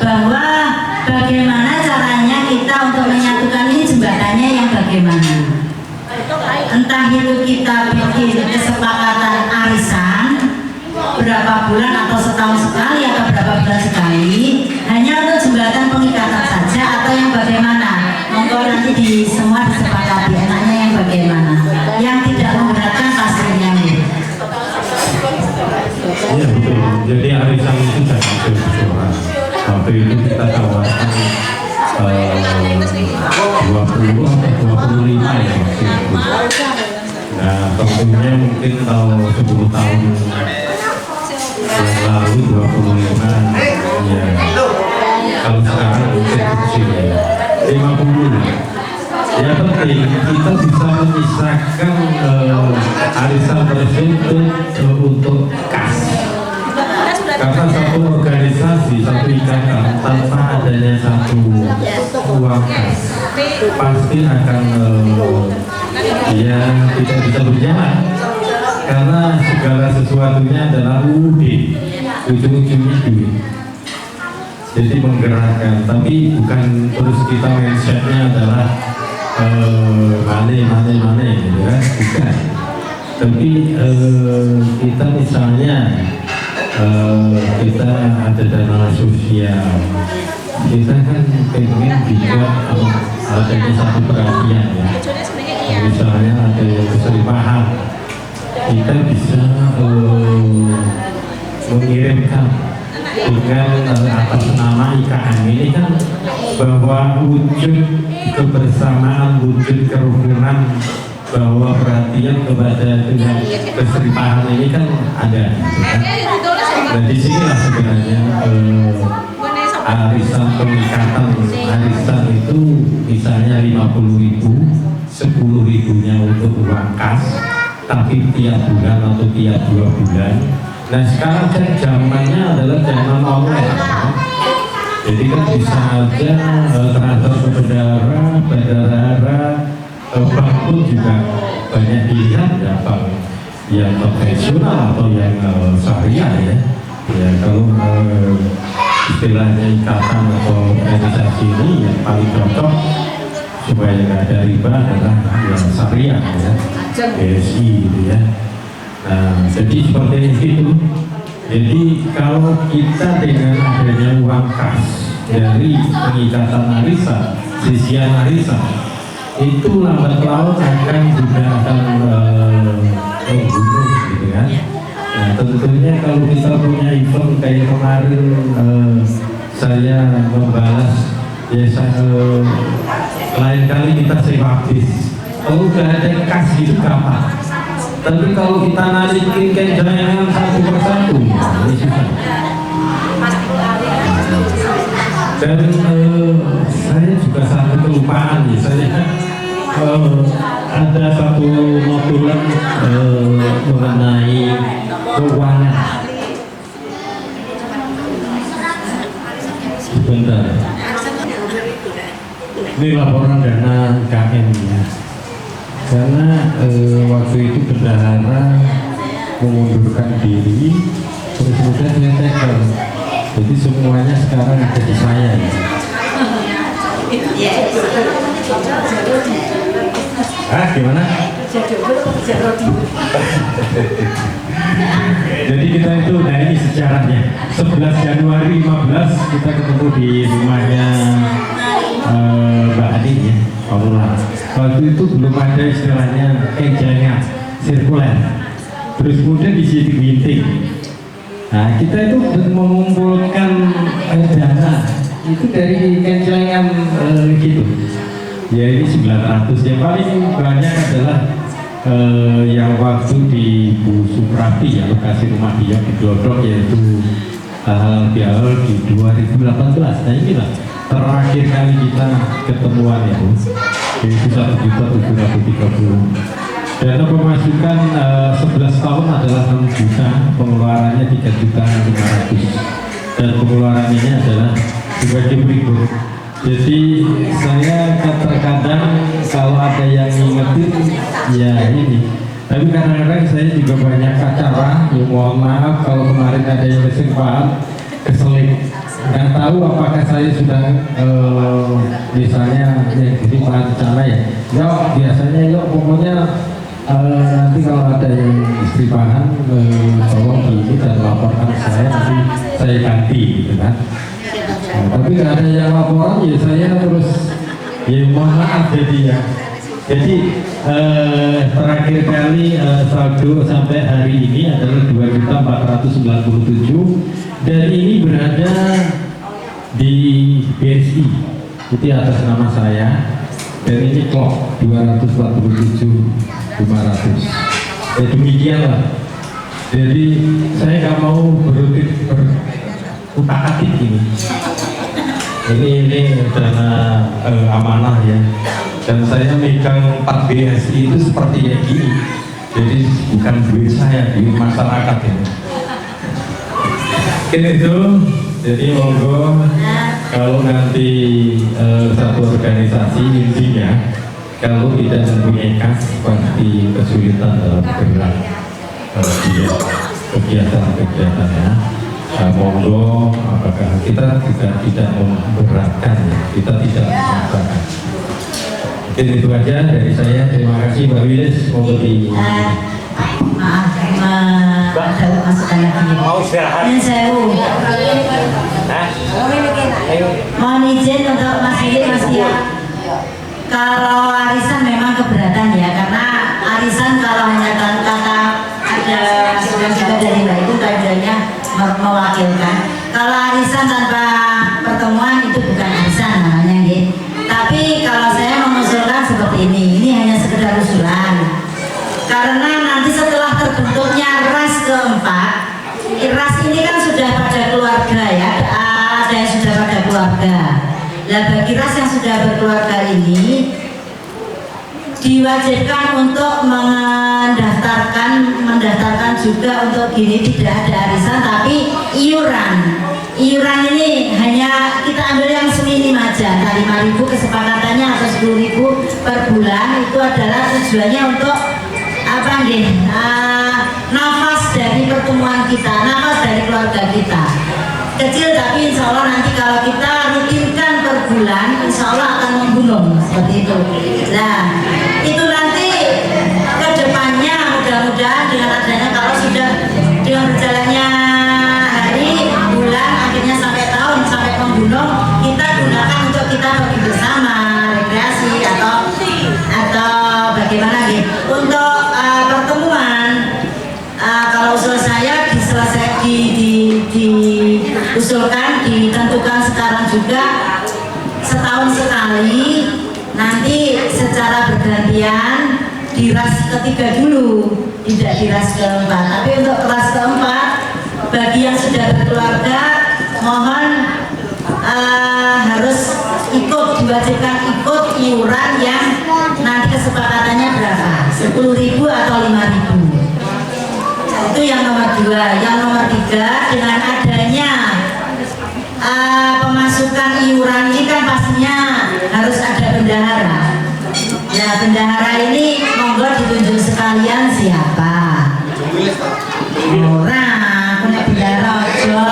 Speaker 2: bahwa bagaimana caranya kita untuk menyatukan ini jembatannya yang bagaimana. Entah itu kita bikin kesepakatan arisan berapa bulan atau setahun sekali atau berapa bulan sekali, hanya untuk jembatan pengikatan saja atau yang bagaimana.
Speaker 5: waktu itu kita tawarkan 20 atau 25 ya waktu itu. Nah tentunya mungkin kalau 10 tahun yang lalu 25 ya, kalau sekarang mungkin kecil ya 50. Ya penting kita bisa menyisakan arisan tersebut untuk kas, karena satu organisasi, satu ikatan tanpa adanya satu uang kas pasti akan ya tidak bisa berjalan, karena segala sesuatunya adalah ujung-ujungnya duit. Jadi menggerakkan, tapi bukan terus kita mindsetnya adalah money gitu kan, bukan. Tapi kita misalnya kita ada dana sosial, kita kan pengen juga adanya satu perhatian ya. Misalnya ada keserpahan, kita bisa mengirimkan dengan atas nama IKM ini kan, bahwa wujud kebersamaan, wujud kerukunan, bahwa perhatian kepada dengan keserpahan ini kan ada gitu kan. Dan di sinilah sebenarnya arisan pengikatan arisan itu misalnya 50.000, 10.000-nya untuk uang kas, tapi tiap bulan atau tiap 2 bulan. Nah sekarang kan zamannya adalah zaman online, jadi kan bisa aja transfer ke bandara, bank pun juga banyak pilihan ya, bank yang konvensional atau yang syariah ya. Ya kalau istilahnya ikatan atau organisasi ini yang paling cocok supaya nggak ada riba adalah yang syariah ya, BSI gitu ya. Nah, jadi seperti itu. Jadi kalau kita dengan adanya uang kas dari pengikatan arisan, sisian arisan, itu lambat laun akan membunuh gitu kan. Nah tentunya kalau kita punya event kayak kemarin saya membalas ya, lain kali kita sewa bis. Kalau udah ada kas gitu gampang. Tapi kalau kita narikin kenjangan satu persatu, ini susah. Dan saya juga satu kelupaan ya, saya ada satu notulen mengenai keuangan. Sebentar. Ini laporan dana KM ya. Karena waktu itu bendahara mengundurkan diri, terus kemudian saya tekel. Jadi semuanya sekarang ada di saya ya. Gimana? Jadi kita itu, nah ini sejarahnya 11 Januari 15 kita ketemu di rumahnya Mbak Adi ya, waktu itu belum ada istilahnya kenjangan sirkuler, terus kemudian di sini ginting. Nah kita itu mengumpulkan dana itu dari kenjangan gitu ya, ini 900. Yang paling banyak adalah yang waktu di Bu Suprati ya, lokasi rumah dia di Glodok, yaitu halal di 2018. Nah inilah terakhir kali kita ketemuan ya Bu, yaitu 1.730.000. Dana pemasukan 11 tahun adalah 6 juta, pengeluarannya 3.500.000, dan pengeluaran ini adalah dibagi berikut. Jadi saya terkadang kalau ada yang ngingetin ya ini, tapi kadang-kadang saya juga banyak acara. Ya mohon maaf kalau kemarin ada yang kesempatan keselip, nggak tahu apakah saya sudah misalnya jadi pengacara ya. Biasanya pokoknya nanti kalau ada yang istimewa tolong ini dan laporkan saya, nanti saya ganti gitu kan. Nah, tapi nggak ada yang laporan ya saya terus ya mohon maaf jadi ya. Jadi terakhir kali saldo sampai hari ini adalah 2.497, dan ini berada di BSI itu atas nama saya, dan ini klop 247.500. Demikianlah. Jadi saya nggak mau berutak-atik ini. Ini dana amanah ya. Dan saya megang 4 BSI itu seperti kayak gini. Jadi bukan duit saya, duit masyarakat ya. Mungkin itu. Jadi monggo kalau nanti satu organisasi intinya kalau tidak mempunyai kas pasti kesulitan dalam bergerak kegiatan-kegiatannya. Monggo apakah kita juga tidak memberatkan ya, kita tidak memaksakan. Mungkin itu aja dari saya. Terima kasih Mbak Wilis. Monggo di
Speaker 2: maaf ada masukan lagi.
Speaker 3: Mau istirahat?
Speaker 2: Ini saya mohon izin untuk Mas Willy, Mas Tia. Kalau arisan memang keberatan ya, karena arisan kalau hanya kata ada masukan juga dari Mbak itu kaidahnya mewakilkan. Kalau arisan tanpa pertemuan itu bukan arisan namanya gitu. Tapi kalau saya mengusulkan seperti ini hanya sekedar usulan. Karena nanti setelah terbentuknya ras keempat, ras ini kan sudah pada keluarga ya, ada yang sudah pada keluarga. Nah bagi ras yang sudah berkeluarga ini diwajibkan untuk mendaftarkan juga untuk gini, tidak ada arisan tapi iuran. Iuran ini hanya kita ambil yang seminim aja, 5.000 kesepakatannya atau 10.000 per bulan. Itu adalah tujuannya untuk apa nih? Nafas dari pertemuan kita, nafas dari keluarga kita. Kecil tapi insya Allah nanti kalau kita rutinkan per bulan, insya Allah akan membunuh seperti itu. Nah, itu nanti ke depannya mudah-mudahan dengan adanya kalau sudah dengan berjalannya hari, bulan, akhirnya sampai tahun, sampai membunuh, kita gunakan untuk kita pergi bersama, rekreasi atau bagaimana gitu. Untuk pertemuan, kalau usul saya diusulkan, ditentukan sekarang juga setahun sekali, nanti secara bergantian di ras ketiga dulu, tidak di ras keempat. Tapi untuk ras keempat, bagi yang sudah berkeluarga, mohon harus diwajibkan ikut iuran yang nanti kesepakatannya berapa, 10.000 atau 5.000. Itu yang nomor 2. Yang nomor 3, dengan adanya pemasukan iuran ini kan pastinya harus ada bendahara. Ya bendahara ini monggo ditunjuk sekalian siapa. Orang punya bendahara ojo.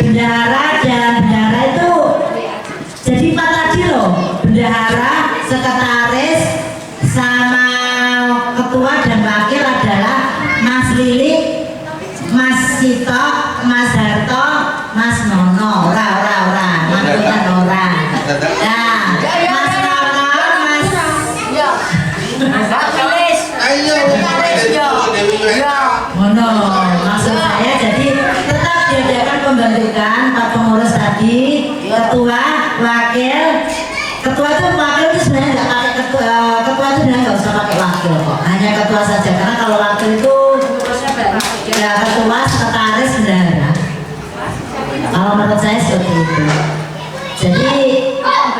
Speaker 2: Bendahara dan bendahara itu jadi 4 tadi loh. Bendahara, sekretaris, sama ketua dan wakil adalah Mas Lili, Mas Sito, Mas Harto, Mas Nono, ora, mantukan ora. Nah, Mas Nono, Mono, maksud saya jadi tetap diadakan pembentukan 4 pengurus tadi, ketua, wakil. Ketua itu wakil itu sebenarnya nggak pakai ketua itu sebenarnya nggak usah pakai wakil kok, hanya ketua saja, karena kalau wakil itu ya ketua, sekretaris, bendahara. Kalau menurut saya seperti itu. Jadi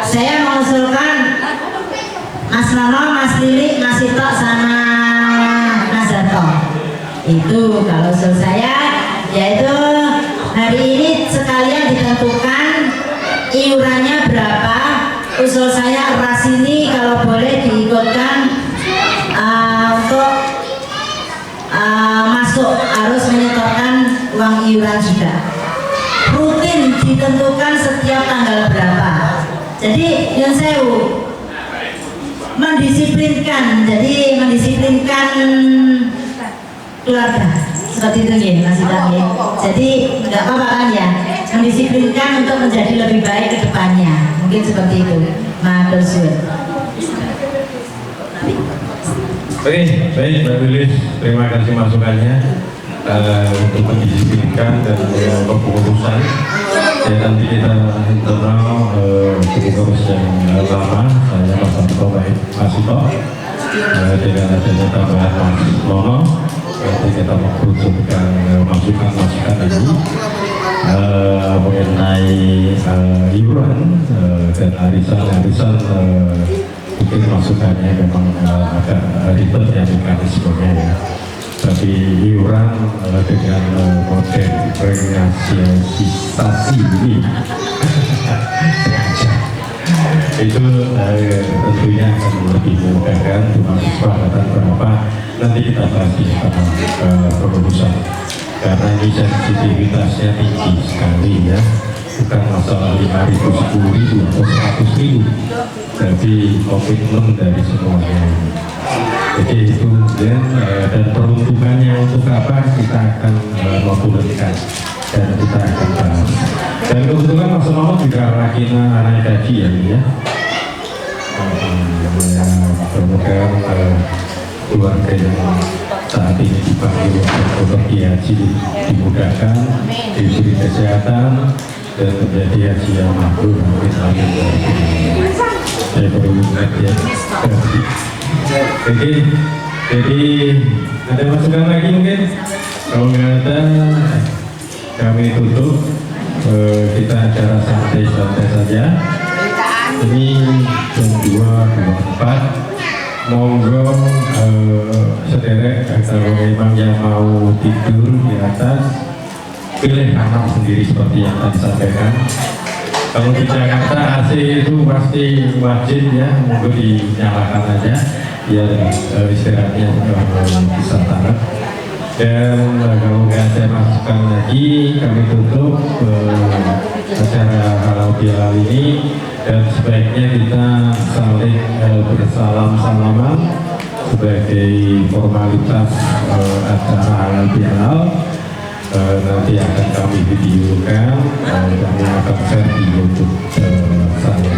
Speaker 2: saya mengusulkan Mas Nono, Mas Lili, Mas Sito, sama Mas Harto. Itu kalau usul saya, yaitu hari ini sekalian ditentukan iurannya berapa. Usul saya ras ini kalau boleh diikutkan untuk masuk harus menyetorkan uang iuran juga. Rutin ditentukan setiap tanggal berapa. Jadi yang sewu mendisiplinkan, jadi mendisiplinkan keluarga seperti itu ya Mas Ita ya. Jadi nggak apa-apa kan ya, mendisiplinkan untuk menjadi lebih baik ke depannya, mungkin seperti itu. Matur suwun.
Speaker 5: Oke, baik Mbak Wilis, terima kasih masukannya untuk mendisiplinkan dan kepengurusan. Ya nanti kita internal pengurus yang lama, saya Mas Anto baik Mas Ito, dengan adanya tambahan Mas Nono, nanti kita mengusulkan masukan-masukan lagi mengenai iuran dan arisan mungkin masukannya memang agak ribet ya mekanismenya ya. Tapi iuran dengan model realisasi ini itu tentunya akan lebih memudahkan cuma kesepakatan berapa nanti kita bahas di pengurusan karena ini sensitivitasnya tinggi sekali ya, bukan masalah 5.000, 10.000 atau 100.000, tapi komitmen dari semuanya. Jadi itu dan peruntukannya untuk apa kita akan membulatkan dan kita akan bahas. Dan kebetulan Mas Nono juga lagi naik gaji ya, semoga keluarga yang saat ini dipanggil untuk haji dimudahkan, diberi kesehatan dan menjadi haji yang makbul. Saya perlu ya. Jadi ada masukan lagi mungkin? Kalau nggak ada, kami tutup. Kita acara santai-santai saja. Ini jam 2.24. Monggo sederek kalau memang yang mau tidur di atas, pilih kamar sendiri seperti yang tadi sampaikan. Kalau di Jakarta AC itu pasti wajib ya, monggo dinyalakan aja biar istirahatnya bisa tahan. Dan kalau nggak saya masukkan lagi, kami tutup acara halal bihalal ini dan sebaiknya kita saling bersalam-salaman sebagai formalitas acara halal bihalal. Nanti akan kami videokan, kami akan share di YouTube saya.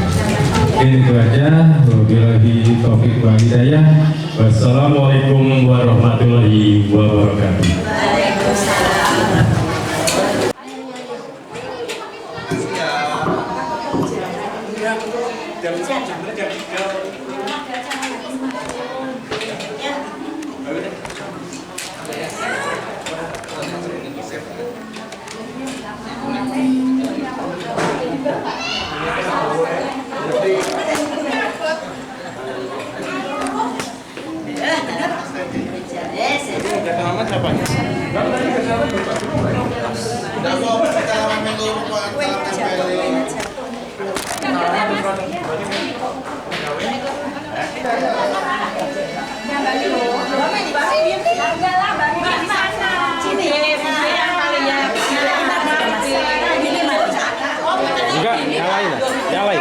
Speaker 5: Mungkin itu aja. Wabillahi taufiq wal hidayah. Wassalamualaikum warahmatullahi wabarakatuh.
Speaker 3: Enggak, yang lain.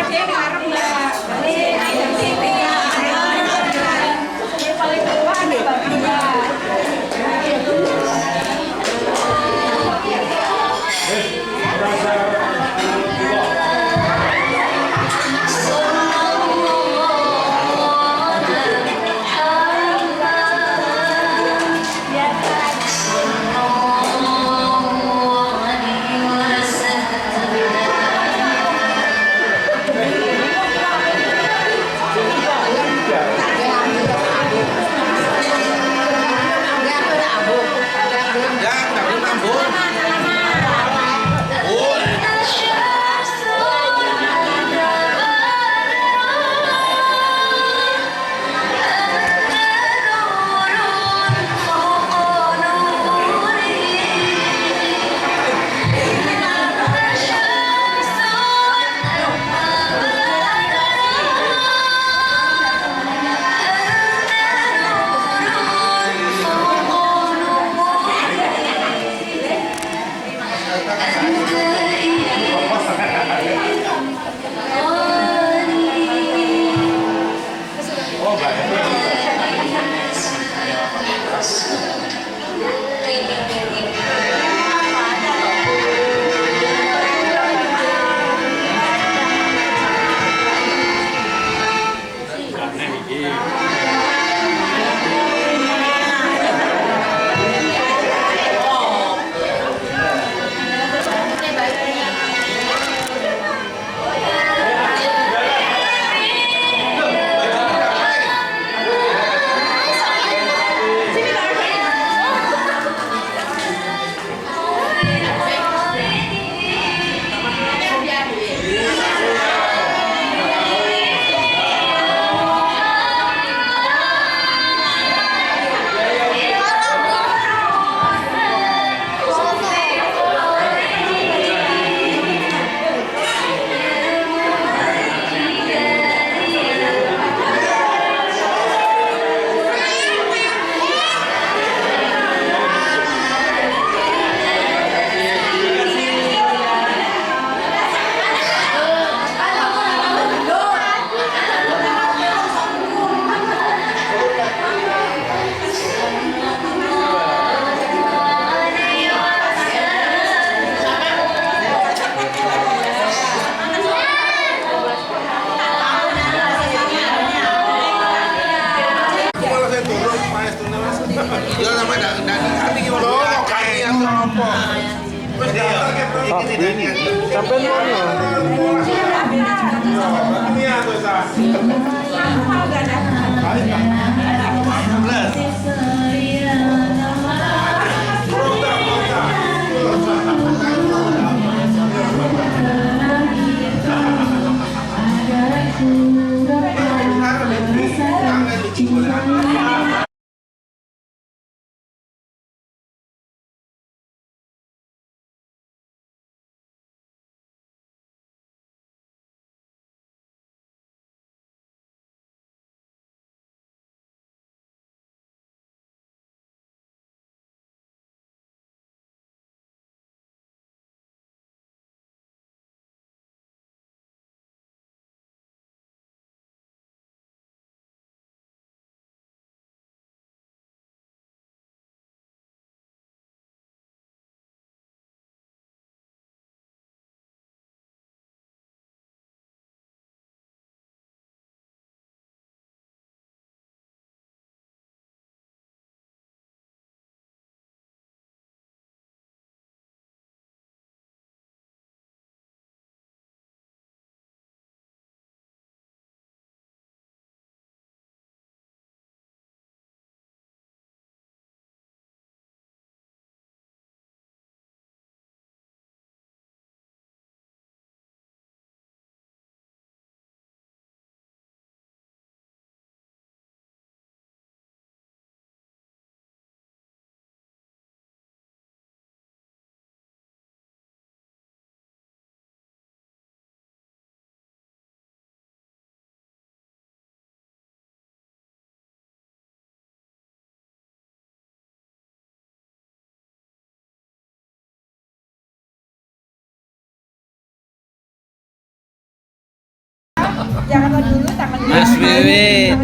Speaker 8: Mas Wiwit,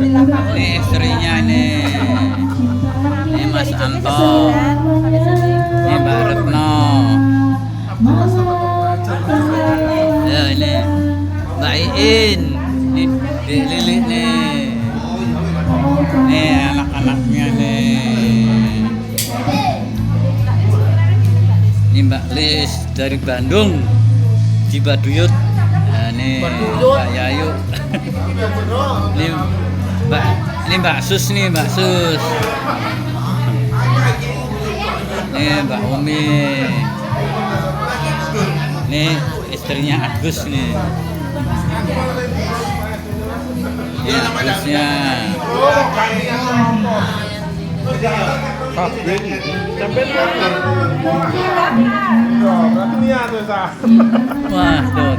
Speaker 8: ini istrinya nih. Ini Mas Anto, ini Mbak Retno. Ya ini Mbak Iin, ini Dek Lilik nih. Nih anak-anaknya nih. Ini Mbak Lis dari Bandung, Cibaduyut. Nah, ini Mbak Yayu. Ini Mbak Sus nih, Mbak Sus. Ini Mbak Umi. Ini istrinya Agus nih. Ini Agusnya. Wah, tuh.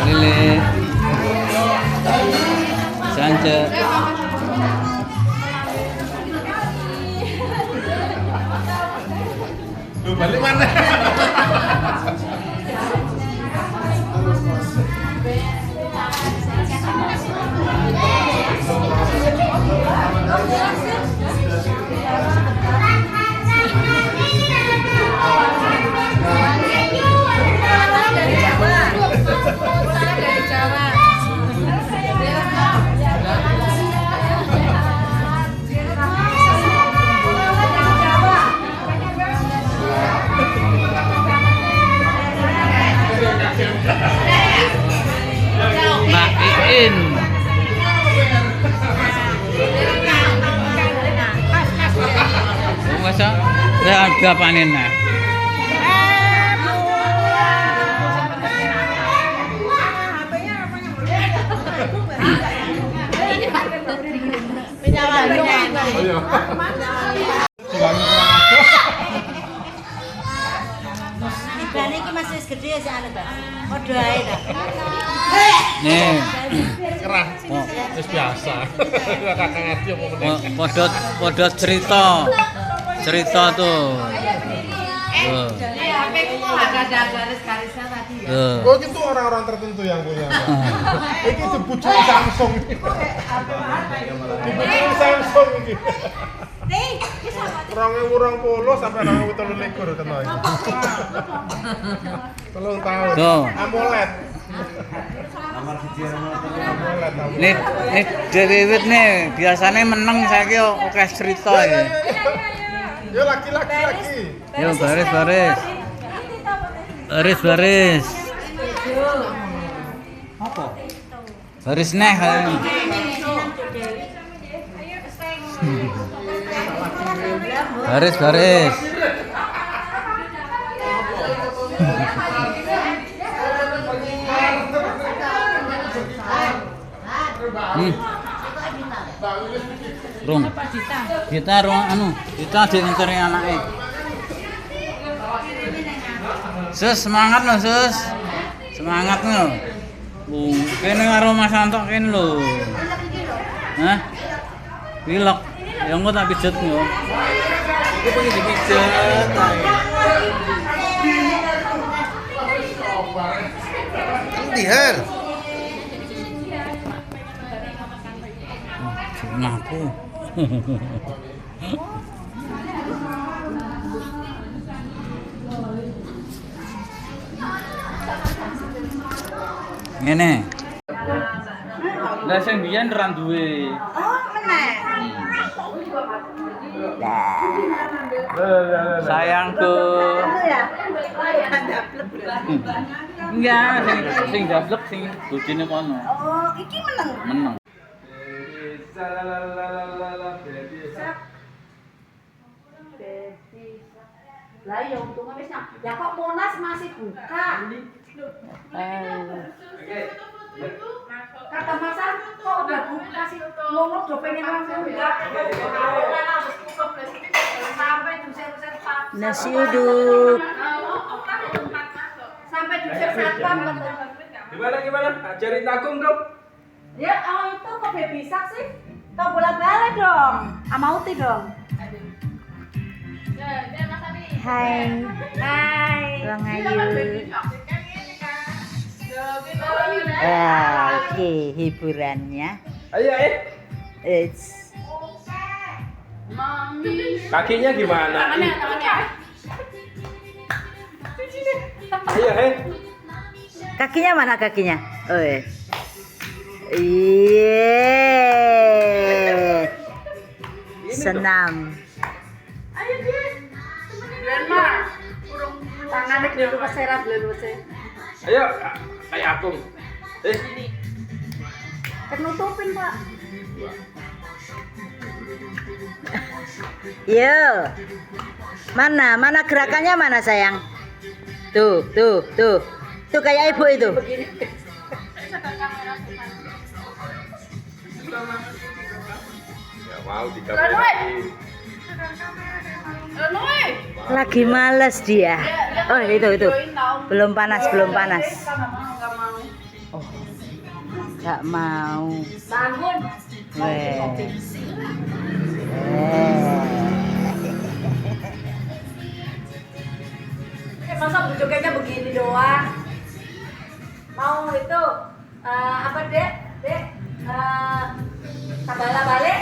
Speaker 8: Lili. Sance.
Speaker 3: Lu balik mana?
Speaker 8: Mbak Iin. Masa ada panennya.
Speaker 7: Ibane iki masih gede sih anu, Mbak. Padha ae ta.
Speaker 8: Nih.
Speaker 3: Kerah. Wis biasa. Kakak ngerti apa meneh.
Speaker 8: Podot cerita tuh. Tuh. Tuh.
Speaker 3: Kok itu orang-orang tertentu yang punya. Iki dibujuki Samsung. Dibujuki Samsung iki. 2020 sampai 2023 tenan. 3 tahun.
Speaker 8: Tuh.
Speaker 3: AMOLED.
Speaker 8: Nih dari wit nih biasanya menang saiki oke cerita ya.
Speaker 3: Yo laki.
Speaker 8: Yo baris. Apa? Baris neh kali ini. Baris. Kita diinteri anake. Sus semangat lho, Sus. Semangat lho. Kene karo Mas Antok kene lho. Hah? Wilok. Ya engko tak pijet yo. Iku pengen dipijet.
Speaker 3: Endi her?
Speaker 8: Ngaku. Ngene. Lah sing biyen ra duwe.
Speaker 6: Oh, meneh.
Speaker 8: Sayangku. Enggak, sing dablek sing bojone kono.
Speaker 6: Oh, iki meneng. Lah ya untungnya wis ya kok Monas masih buka. Kata Masan kok udah buka sih ngomong udah pengen langsung enggak. Sampai diusir-usir satpam.
Speaker 7: Nasi uduk.
Speaker 6: Sampai diusir satpam.
Speaker 3: Gimana? Ajarin Agung dong.
Speaker 6: Ya, itu kok bisa sih? Kau bolak-balik dong. Amauti dong.
Speaker 7: Hai. Bang Ayu. Oke, hiburannya.
Speaker 3: Ayo,
Speaker 7: It's
Speaker 3: kakinya gimana? Ayo,
Speaker 7: kakinya mana kakinya? Oh, iya. Senam.
Speaker 6: Ayo dia. Grandma. Tangannya dulu ke serap dulu sih.
Speaker 3: Ayo, kayak Agung.
Speaker 6: Kenutupin, Pak.
Speaker 7: Yo. Mana gerakannya mana sayang? Tuh. Tuh kayak ibu itu.
Speaker 3: Ya mau di kamera.
Speaker 7: Lagi males dia. Oh, itu. Belum panas. Oh. Enggak mau.
Speaker 6: Bangun.
Speaker 7: Weh.
Speaker 6: Masa jogetnya begini doang? Mau itu apa dek? Tabala balik?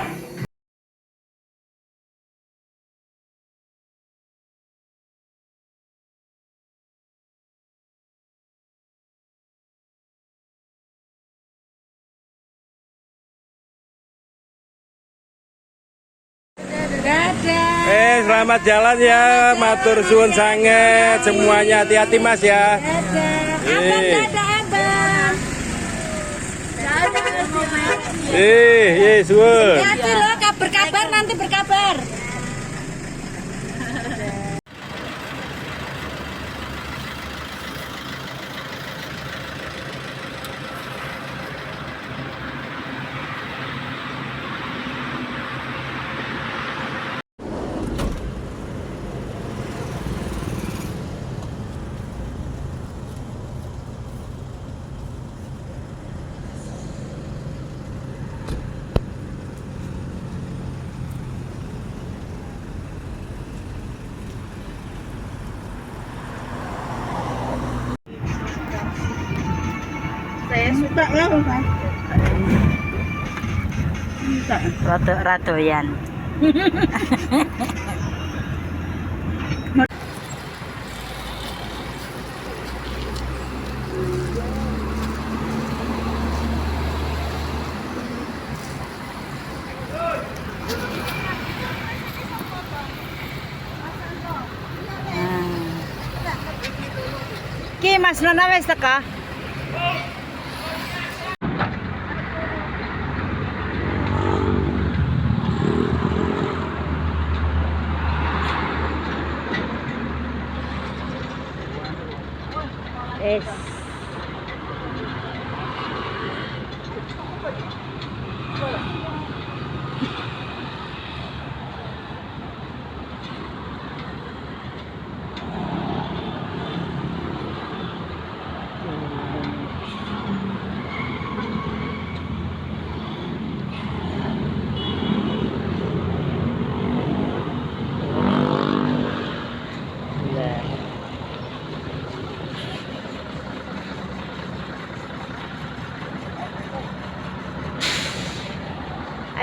Speaker 3: Selamat jalan ya, matur suwun sanget semuanya, hati-hati Mas ya. Suwun.
Speaker 6: Hati lo, berkabar nanti berkabar. Saya suka lah,
Speaker 7: Radoyan. Ki Mas Nona wis teka? Es.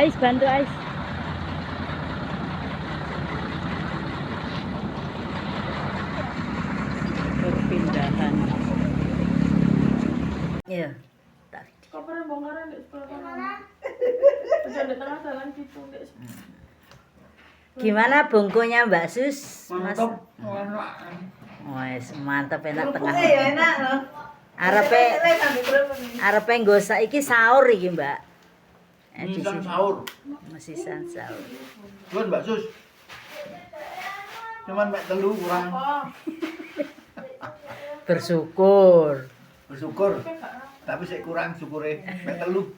Speaker 7: Ais, bantu Ais. Perpindahan. Iya.
Speaker 4: Kapan bongkaran di sebelah kanan? Jangan di tengah jalan gitu, guys.
Speaker 7: Gimana bungkunya Mbak Sus?
Speaker 6: mantap.
Speaker 7: Wes, mantap enak tengah.
Speaker 6: Ya enak loh.
Speaker 7: Arepe nggo saiki sahur iki, Mbak.
Speaker 1: Mesisan sahur.
Speaker 7: Mesisan sahur.
Speaker 1: Cuman Mbak Sus. Cuman mek telu kurang.
Speaker 7: Bersyukur.
Speaker 1: Bersyukur. Tapi sik kurang syukure mek telu.